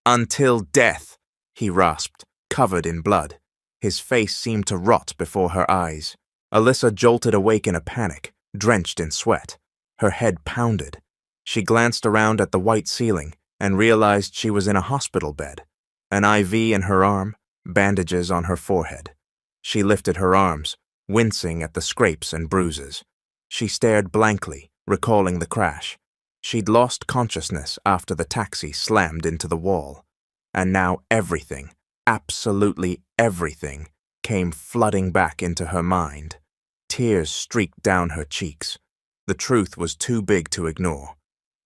"Until death," he rasped, covered in blood. His face seemed to rot before her eyes. Alyssa jolted awake in a panic, drenched in sweat. Her head pounded. She glanced around at the white ceiling and realized she was in a hospital bed, an IV in her arm, bandages on her forehead. She lifted her arms, wincing at the scrapes and bruises. She stared blankly, recalling the crash. She'd lost consciousness after the taxi slammed into the wall, and now everything, absolutely everything, came flooding back into her mind. Tears streaked down her cheeks. The truth was too big to ignore.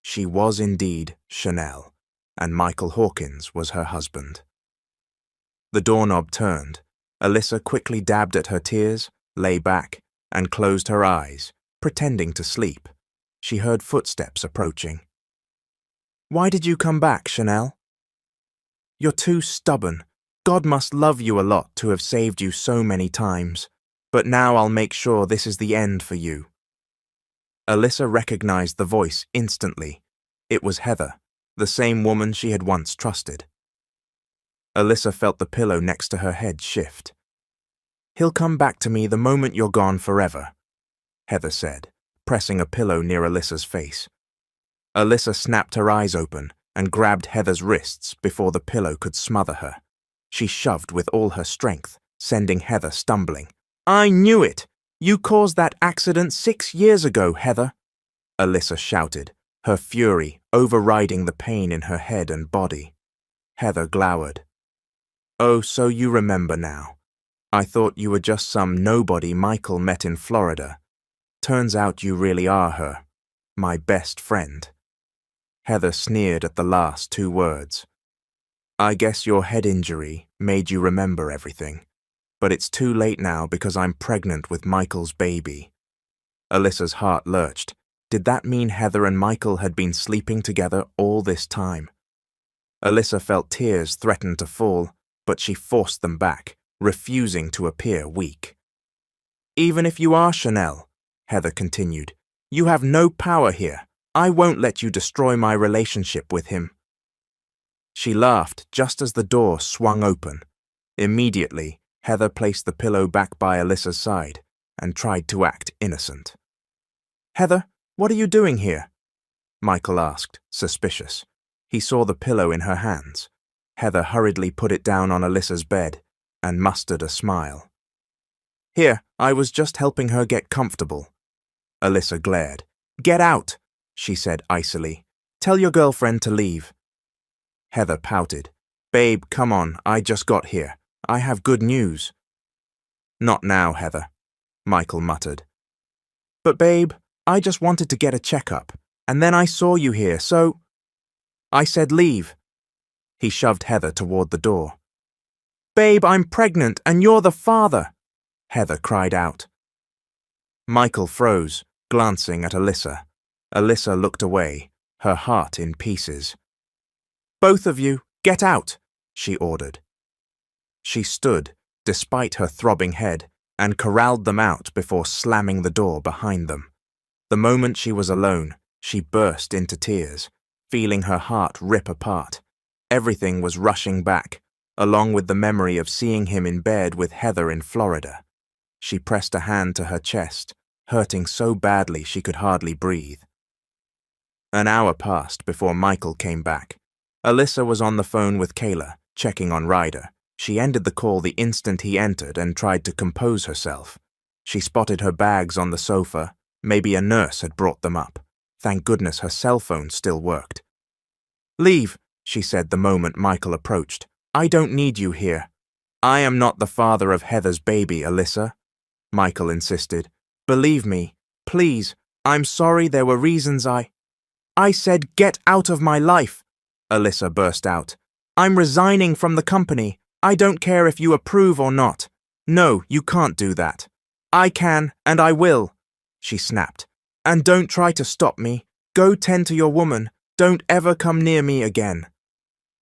She was indeed Chanel, and Michael Hawkins was her husband. The doorknob turned. Alyssa quickly dabbed at her tears, lay back, and closed her eyes, pretending to sleep. She heard footsteps approaching. "Why did you come back, Chanel?" "You're too stubborn. God must love you a lot to have saved you so many times. But now I'll make sure this is the end for you." Alyssa recognized the voice instantly. It was Heather, the same woman she had once trusted. Alyssa felt the pillow next to her head shift. "He'll come back to me the moment you're gone forever," Heather said, pressing a pillow near Alyssa's face. Alyssa snapped her eyes open and grabbed Heather's wrists before the pillow could smother her. She shoved with all her strength, sending Heather stumbling. "I knew it! You caused that accident 6 years ago, Heather," Alyssa shouted, her fury overriding the pain in her head and body. Heather glowered. "Oh, so you remember now. I thought you were just some nobody Michael met in Florida. Turns out you really are her, my best friend." Heather sneered at the last 2 words. "I guess your head injury made you remember everything. But it's too late now because I'm pregnant with Michael's baby." Alyssa's heart lurched. Did that mean Heather and Michael had been sleeping together all this time? Alyssa felt tears threaten to fall, but she forced them back, refusing to appear weak. "Even if you are Chanel," Heather continued, "you have no power here. I won't let you destroy my relationship with him." She laughed just as the door swung open. Immediately, Heather placed the pillow back by Alyssa's side and tried to act innocent. "Heather, what are you doing here?" Michael asked, suspicious. He saw the pillow in her hands. Heather hurriedly put it down on Alyssa's bed and mustered a smile. "Here, I was just helping her get comfortable." Alyssa glared. "Get out," she said icily. "Tell your girlfriend to leave." Heather pouted. "Babe, come on, I just got here. I have good news." "Not now, Heather," Michael muttered. "But babe, I just wanted to get a checkup, and then I saw you here, so—" "I said leave." He shoved Heather toward the door. "Babe, I'm pregnant, and you're the father," Heather cried out. Michael froze, glancing at Alyssa. Alyssa looked away, her heart in pieces. "Both of you, get out," she ordered. She stood, despite her throbbing head, and corralled them out before slamming the door behind them. The moment she was alone, she burst into tears, feeling her heart rip apart. Everything was rushing back, along with the memory of seeing him in bed with Heather in Florida. She pressed a hand to her chest, hurting so badly she could hardly breathe. An hour passed before Michael came back. Alyssa was on the phone with Kayla, checking on Ryder. She ended the call the instant he entered and tried to compose herself. She spotted her bags on the sofa. Maybe a nurse had brought them up. Thank goodness her cell phone still worked. "Leave," she said the moment Michael approached. "I don't need you here." "I am not the father of Heather's baby, Alyssa," Michael insisted. "Believe me, please, I'm sorry there were reasons I said get out of my life," Alyssa burst out. "I'm resigning from the company. I don't care if you approve or not." "No, you can't do that." "I can, and I will," she snapped. "And don't try to stop me. Go tend to your woman. Don't ever come near me again."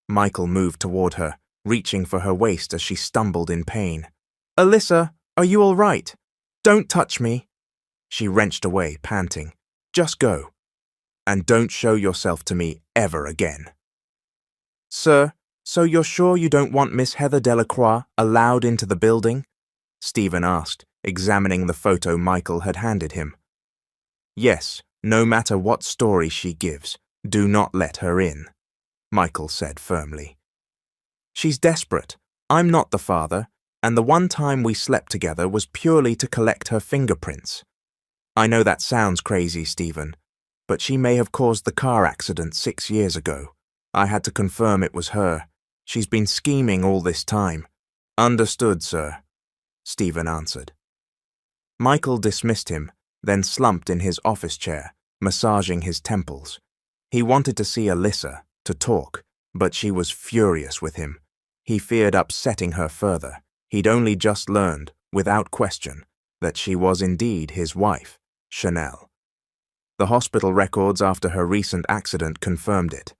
Michael moved toward her, reaching for her waist as she stumbled in pain. "Alyssa, are you all right? Don't touch me." She wrenched away, panting. "Just go. And don't show yourself to me ever again." "Sir, so you're sure you don't want Miss Heather Delacroix allowed into the building?" Stephen asked, examining the photo Michael had handed him. "Yes, no matter what story she gives, do not let her in," Michael said firmly. "She's desperate. I'm not the father, and the one time we slept together was purely to collect her fingerprints. I know that sounds crazy, Stephen, but she may have caused the car accident 6 years ago. I had to confirm it was her. She's been scheming all this time." "Understood, sir," Stephen answered. Michael dismissed him, then slumped in his office chair, massaging his temples. He wanted to see Alyssa, to talk, but she was furious with him. He feared upsetting her further. He'd only just learned, without question, that she was indeed his wife, Chanel. The hospital records after her recent accident confirmed it,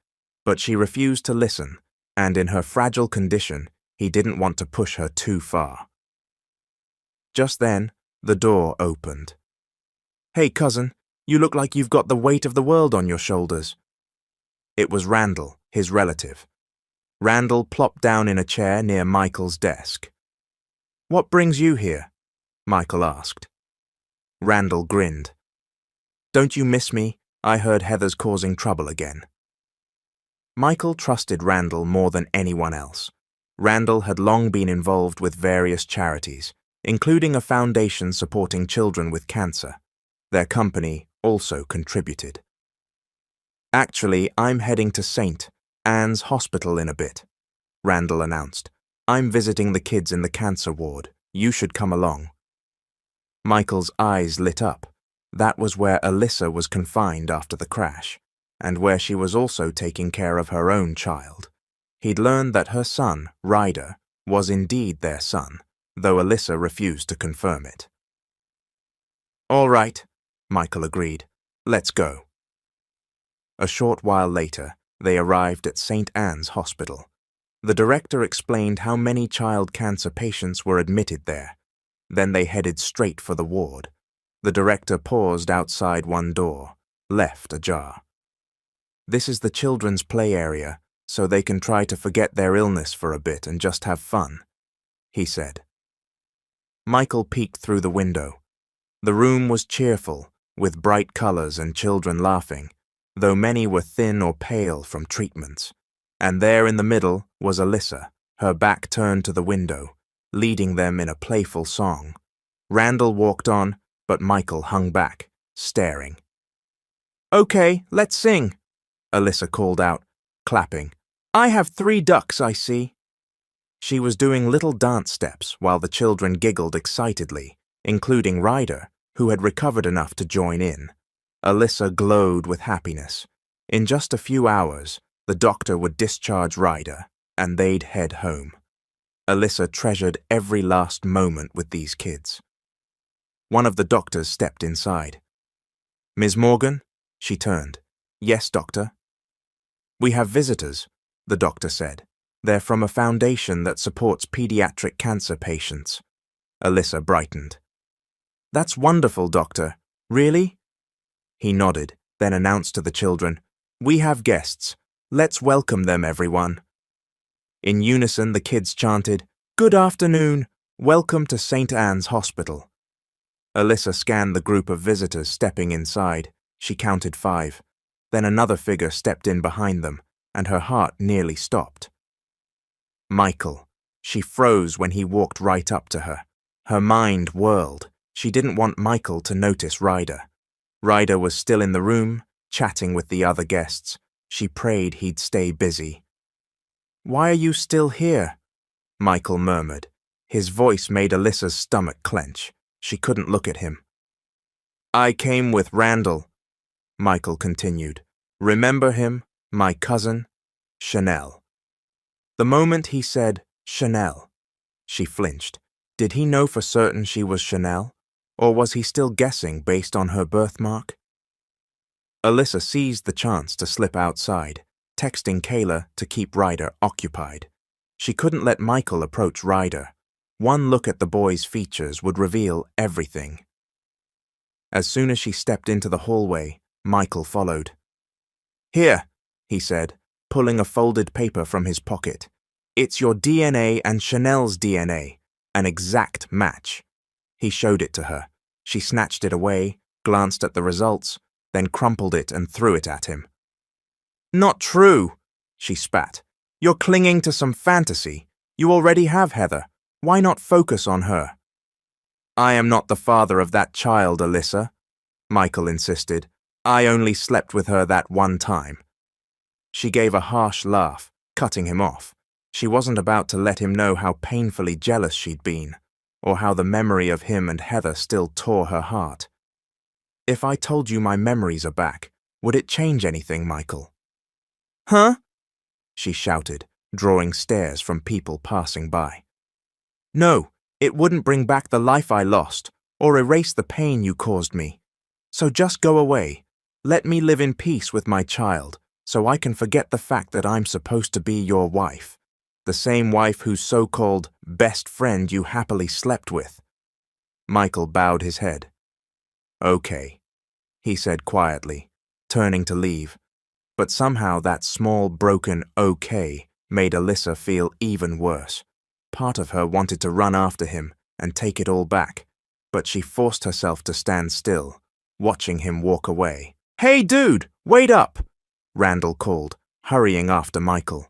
but she refused to listen, and in her fragile condition, he didn't want to push her too far. Just then, the door opened. "Hey, cousin, you look like you've got the weight of the world on your shoulders." It was Randall, his relative. Randall plopped down in a chair near Michael's desk. "What brings you here?" Michael asked. Randall grinned. "Don't you miss me? I heard Heather's causing trouble again." Michael trusted Randall more than anyone else. Randall had long been involved with various charities, including a foundation supporting children with cancer. Their company also contributed. "Actually, I'm heading to St. Anne's Hospital in a bit," Randall announced. "I'm visiting the kids in the cancer ward. You should come along." Michael's eyes lit up. That was where Alyssa was confined after the crash, and where she was also taking care of her own child. He'd learned that her son, Ryder, was indeed their son, though Alyssa refused to confirm it. "All right," Michael agreed. "Let's go." A short while later, they arrived at St. Anne's Hospital. The director explained how many child cancer patients were admitted there. Then they headed straight for the ward. The director paused outside one door, left ajar. "This is the children's play area, so they can try to forget their illness for a bit and just have fun," he said. Michael peeked through the window. The room was cheerful, with bright colors and children laughing, though many were thin or pale from treatments. And there in the middle was Alyssa, her back turned to the window, leading them in a playful song. Randall walked on, but Michael hung back, staring. "Okay, let's sing," Alyssa called out, clapping. "I have 3 ducks, I see." She was doing little dance steps while the children giggled excitedly, including Ryder, who had recovered enough to join in. Alyssa glowed with happiness. In just a few hours, the doctor would discharge Ryder, and they'd head home. Alyssa treasured every last moment with these kids. One of the doctors stepped inside. "Ms. Morgan?" She turned. "Yes, doctor." "We have visitors," the doctor said. "They're from a foundation that supports pediatric cancer patients." Alyssa brightened. "That's wonderful, doctor. Really?" He nodded, then announced to the children, "We have guests. Let's welcome them, everyone." In unison, the kids chanted, "Good afternoon. Welcome to St. Anne's Hospital." Alyssa scanned the group of visitors stepping inside. She counted 5. Then another figure stepped in behind them, and her heart nearly stopped. Michael. She froze when he walked right up to her. Her mind whirled. She didn't want Michael to notice Ryder. Ryder was still in the room, chatting with the other guests. She prayed he'd stay busy. "Why are you still here?" Michael murmured. His voice made Alyssa's stomach clench. She couldn't look at him. "I came with Randall," Michael continued. "Remember him? My cousin? Chanel." The moment he said, "Chanel," she flinched. Did he know for certain she was Chanel? Or was he still guessing based on her birthmark? Alyssa seized the chance to slip outside, texting Kayla to keep Ryder occupied. She couldn't let Michael approach Ryder. One look at the boy's features would reveal everything. As soon as she stepped into the hallway, Michael followed. "Here," he said, pulling a folded paper from his pocket. "It's your DNA and Chanel's DNA, an exact match." He showed it to her. She snatched it away, glanced at the results, then crumpled it and threw it at him. "Not true," she spat. "You're clinging to some fantasy. You already have Heather. Why not focus on her?" "I am not the father of that child, Alyssa," Michael insisted. "I only slept with her that one time." She gave a harsh laugh, cutting him off. She wasn't about to let him know how painfully jealous she'd been, or how the memory of him and Heather still tore her heart. "If I told you my memories are back, would it change anything, Michael?" "Huh?" she shouted, drawing stares from people passing by. "No, it wouldn't bring back the life I lost, or erase the pain you caused me. So just go away. Let me live in peace with my child, so I can forget the fact that I'm supposed to be your wife. The same wife whose so-called best friend you happily slept with." Michael bowed his head. "Okay," he said quietly, turning to leave. But somehow that small, broken "okay" made Alyssa feel even worse. Part of her wanted to run after him and take it all back, but she forced herself to stand still, watching him walk away. "Hey, dude, wait up!" Randall called, hurrying after Michael.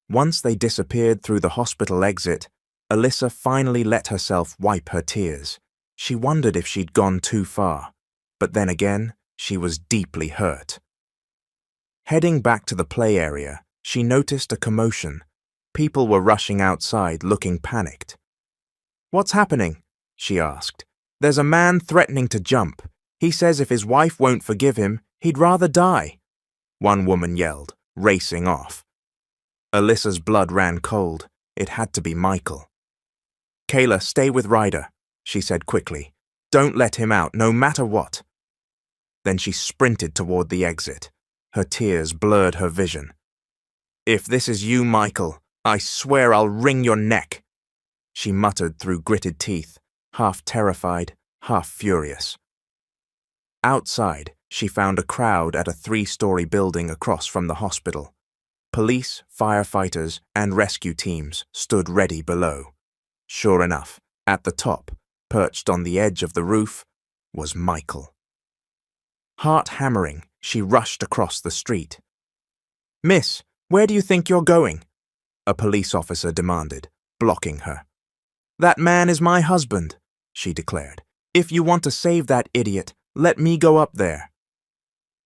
Once they disappeared through the hospital exit, Alyssa finally let herself wipe her tears. She wondered if she'd gone too far, but then again, she was deeply hurt. Heading back to the play area, she noticed a commotion. People were rushing outside, looking panicked. "What's happening?" she asked. "There's a man threatening to jump. He says if his wife won't forgive him, he'd rather die," one woman yelled, racing off. Alyssa's blood ran cold. It had to be Michael. "Kayla, stay with Ryder," she said quickly. "Don't let him out, no matter what." Then she sprinted toward the exit. Her tears blurred her vision. "If this is you, Michael, I swear I'll wring your neck," she muttered through gritted teeth, half terrified, half furious. Outside, she found a crowd at a 3-story building across from the hospital. Police, firefighters, and rescue teams stood ready below. Sure enough, at the top, perched on the edge of the roof, was Michael. Heart hammering, she rushed across the street. "Miss, where do you think you're going?" a police officer demanded, blocking her. "That man is my husband," she declared. "If you want to save that idiot, let me go up there."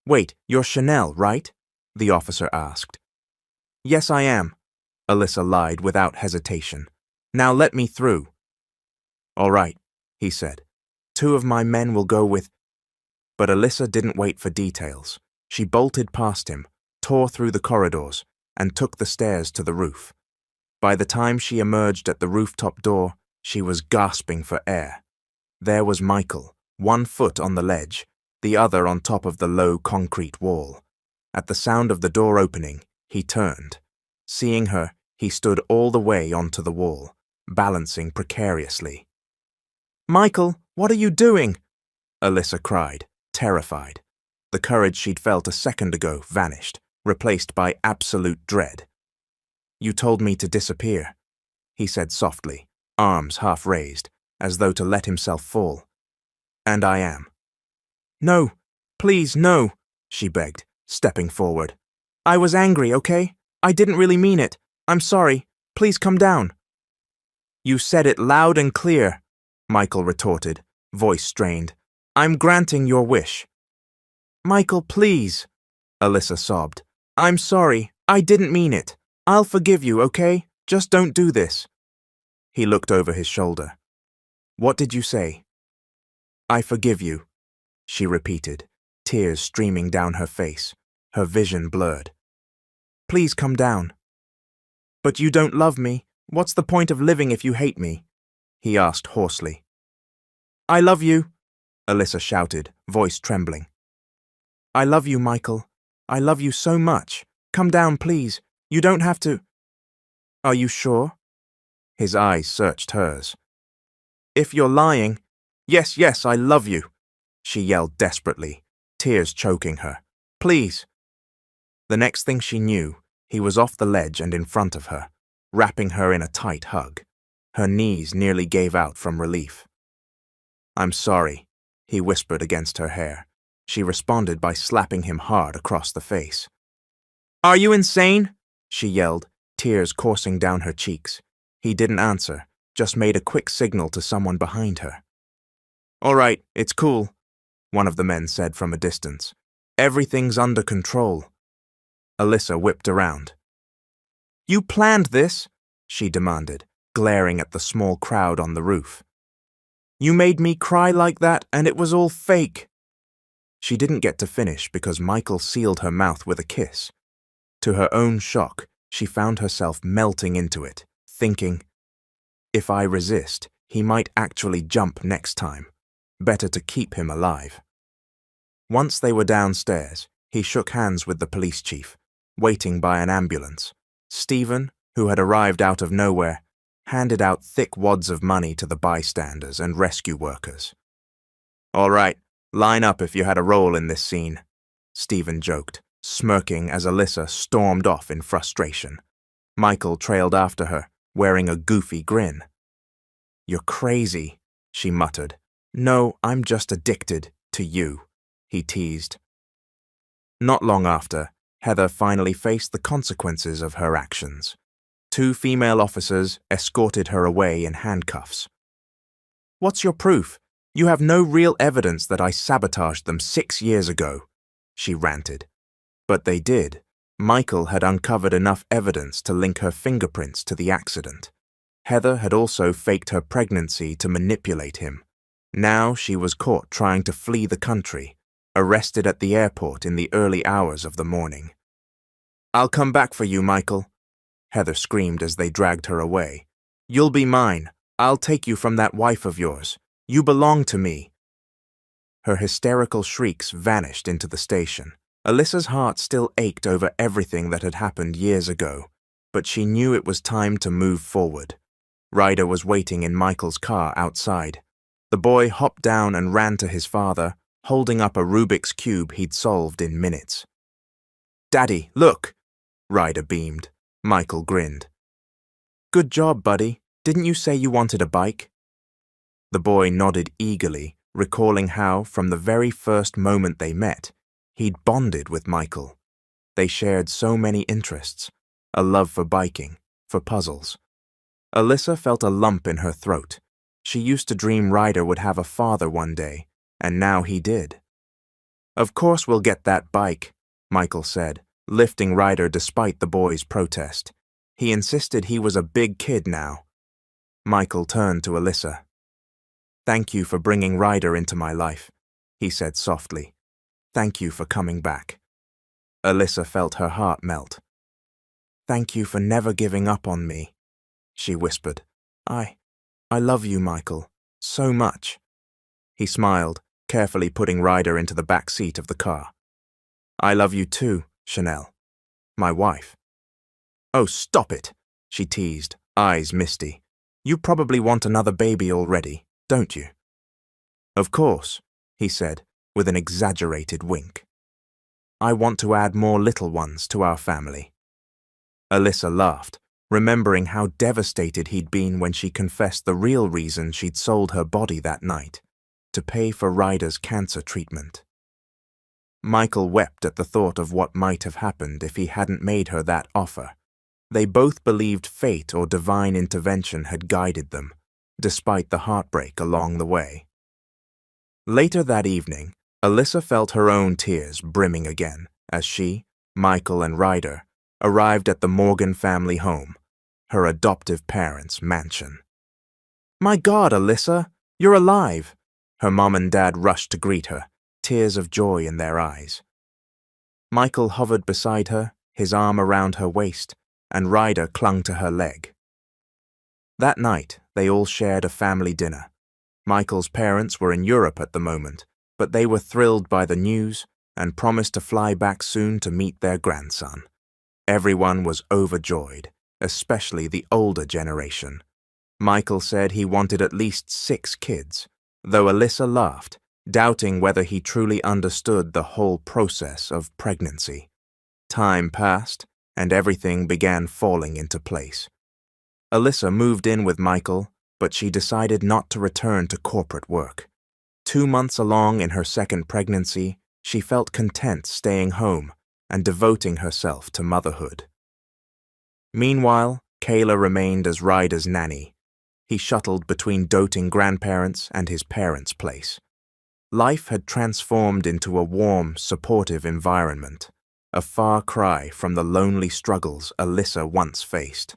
"Wait, you're Chanel, right?" the officer asked. "Yes, I am," Alyssa lied without hesitation. "Now let me through." "All right," he said. "2 of my men will go with—" But Alyssa didn't wait for details. She bolted past him, tore through the corridors, and took the stairs to the roof. By the time she emerged at the rooftop door, she was gasping for air. There was Michael, 1 foot on the ledge, the other on top of the low concrete wall. At the sound of the door opening, he turned. Seeing her, he stood all the way onto the wall, balancing precariously. "Michael, what are you doing?" Alyssa cried, terrified. The courage she'd felt a second ago vanished, replaced by absolute dread. "You told me to disappear," he said softly, arms half raised, as though to let himself fall. "And I am." "No, please, no," she begged, stepping forward. I was angry, okay? I didn't really mean it. I'm sorry. Please come down. You said it loud and clear, Michael retorted, voice strained. I'm granting your wish. Michael, please, Alyssa sobbed. I'm sorry. I didn't mean it. I'll forgive you, okay? Just don't do this. He looked over his shoulder. What did you say? I forgive you, she repeated, tears streaming down her face, her vision blurred. Please come down. But you don't love me. What's the point of living if you hate me? He asked hoarsely. I love you, Alyssa shouted, voice trembling. I love you, Michael. I love you so much. Come down, please. You don't have to. Are you sure? His eyes searched hers. If you're lying, yes, I love you, she yelled desperately, tears choking her. Please. The next thing she knew, he was off the ledge and in front of her, wrapping her in a tight hug. Her knees nearly gave out from relief. I'm sorry, he whispered against her hair. She responded by slapping him hard across the face. Are you insane? She yelled, tears coursing down her cheeks. He didn't answer, just made a quick signal to someone behind her. All right, it's cool, one of the men said from a distance. Everything's under control. Alyssa whipped around. You planned this? She demanded, glaring at the small crowd on the roof. You made me cry like that, and it was all fake. She didn't get to finish because Michael sealed her mouth with a kiss. To her own shock, she found herself melting into it, thinking, if I resist, he might actually jump next time. Better to keep him alive. Once they were downstairs, he shook hands with the police chief, waiting by an ambulance. Stephen, who had arrived out of nowhere, handed out thick wads of money to the bystanders and rescue workers. All right, line up if you had a role in this scene, Stephen joked, smirking as Alyssa stormed off in frustration. Michael trailed after her, wearing a goofy grin. You're crazy, she muttered. No, I'm just addicted to you, he teased. Not long after, Heather finally faced the consequences of her actions. 2 female officers escorted her away in handcuffs. What's your proof? You have no real evidence that I sabotaged them 6 years ago, she ranted. But they did. Michael had uncovered enough evidence to link her fingerprints to the accident. Heather had also faked her pregnancy to manipulate him. Now she was caught trying to flee the country, arrested at the airport in the early hours of the morning. I'll come back for you, Michael, Heather screamed as they dragged her away. You'll be mine. I'll take you from that wife of yours. You belong to me. Her hysterical shrieks vanished into the station. Alyssa's heart still ached over everything that had happened years ago, but she knew it was time to move forward. Ryder was waiting in Michael's car outside. The boy hopped down and ran to his father, holding up a Rubik's Cube he'd solved in minutes. Daddy, look! Ryder beamed. Michael grinned. Good job, buddy. Didn't you say you wanted a bike? The boy nodded eagerly, recalling how, from the very first moment they met, he'd bonded with Michael. They shared so many interests, a love for biking, for puzzles. Alyssa felt a lump in her throat. She used to dream Ryder would have a father one day, and now he did. Of course we'll get that bike, Michael said, lifting Ryder despite the boy's protest. He insisted he was a big kid now. Michael turned to Alyssa. Thank you for bringing Ryder into my life, he said softly. Thank you for coming back. Alyssa felt her heart melt. Thank you for never giving up on me, she whispered. I love you, Michael, so much. He smiled, carefully putting Ryder into the back seat of the car. I love you too, Chanel, my wife. Oh, stop it, she teased, eyes misty. You probably want another baby already, don't you? Of course, he said, with an exaggerated wink. I want to add more little ones to our family. Alyssa laughed, remembering how devastated he'd been when she confessed the real reason she'd sold her body that night, to pay for Ryder's cancer treatment. Michael wept at the thought of what might have happened if he hadn't made her that offer. They both believed fate or divine intervention had guided them, despite the heartbreak along the way. Later that evening, Alyssa felt her own tears brimming again as she, Michael, and Ryder arrived at the Morgan family home, her adoptive parents' mansion. "My God, Alyssa, you're alive!" Her mom and dad rushed to greet her, tears of joy in their eyes. Michael hovered beside her, his arm around her waist, and Ryder clung to her leg. That night, they all shared a family dinner. Michael's parents were in Europe at the moment, but they were thrilled by the news and promised to fly back soon to meet their grandson. Everyone was overjoyed, especially the older generation. Michael said he wanted at least 6 kids, though Alyssa laughed, doubting whether he truly understood the whole process of pregnancy. Time passed, and everything began falling into place. Alyssa moved in with Michael, but she decided not to return to corporate work. 2 months along in her second pregnancy, she felt content staying home and devoting herself to motherhood. Meanwhile, Kayla remained as Ryder's nanny. He shuttled between doting grandparents and his parents' place. Life had transformed into a warm, supportive environment, a far cry from the lonely struggles Alyssa once faced.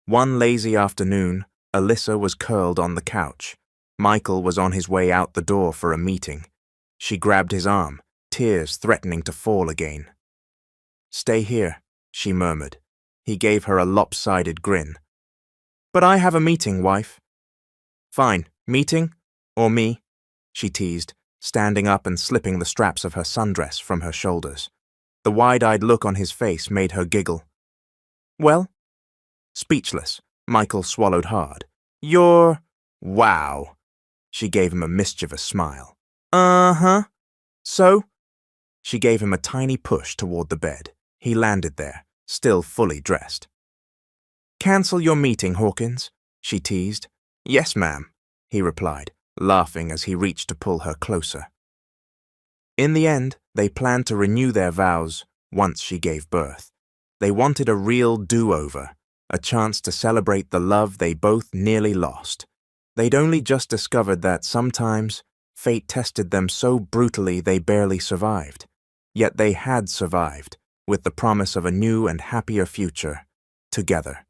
One lazy afternoon, Alyssa was curled on the couch. Michael was on his way out the door for a meeting. She grabbed his arm, tears threatening to fall again. "Stay here," she murmured. He gave her a lopsided grin. "But I have a meeting, wife." "Fine, meeting? Or me?" she teased, standing up and slipping the straps of her sundress from her shoulders. The wide-eyed look on his face made her giggle. "Well?" Speechless, Michael swallowed hard. "You're... wow." She gave him a mischievous smile. "Uh-huh. So?" She gave him a tiny push toward the bed. He landed there, still fully dressed. "Cancel your meeting, Hawkins," she teased. "Yes, ma'am," he replied, laughing as he reached to pull her closer. In the end, they planned to renew their vows once she gave birth. They wanted a real do-over, a chance to celebrate the love they both nearly lost. They'd only just discovered that sometimes fate tested them so brutally they barely survived. Yet they had survived, with the promise of a new and happier future, together.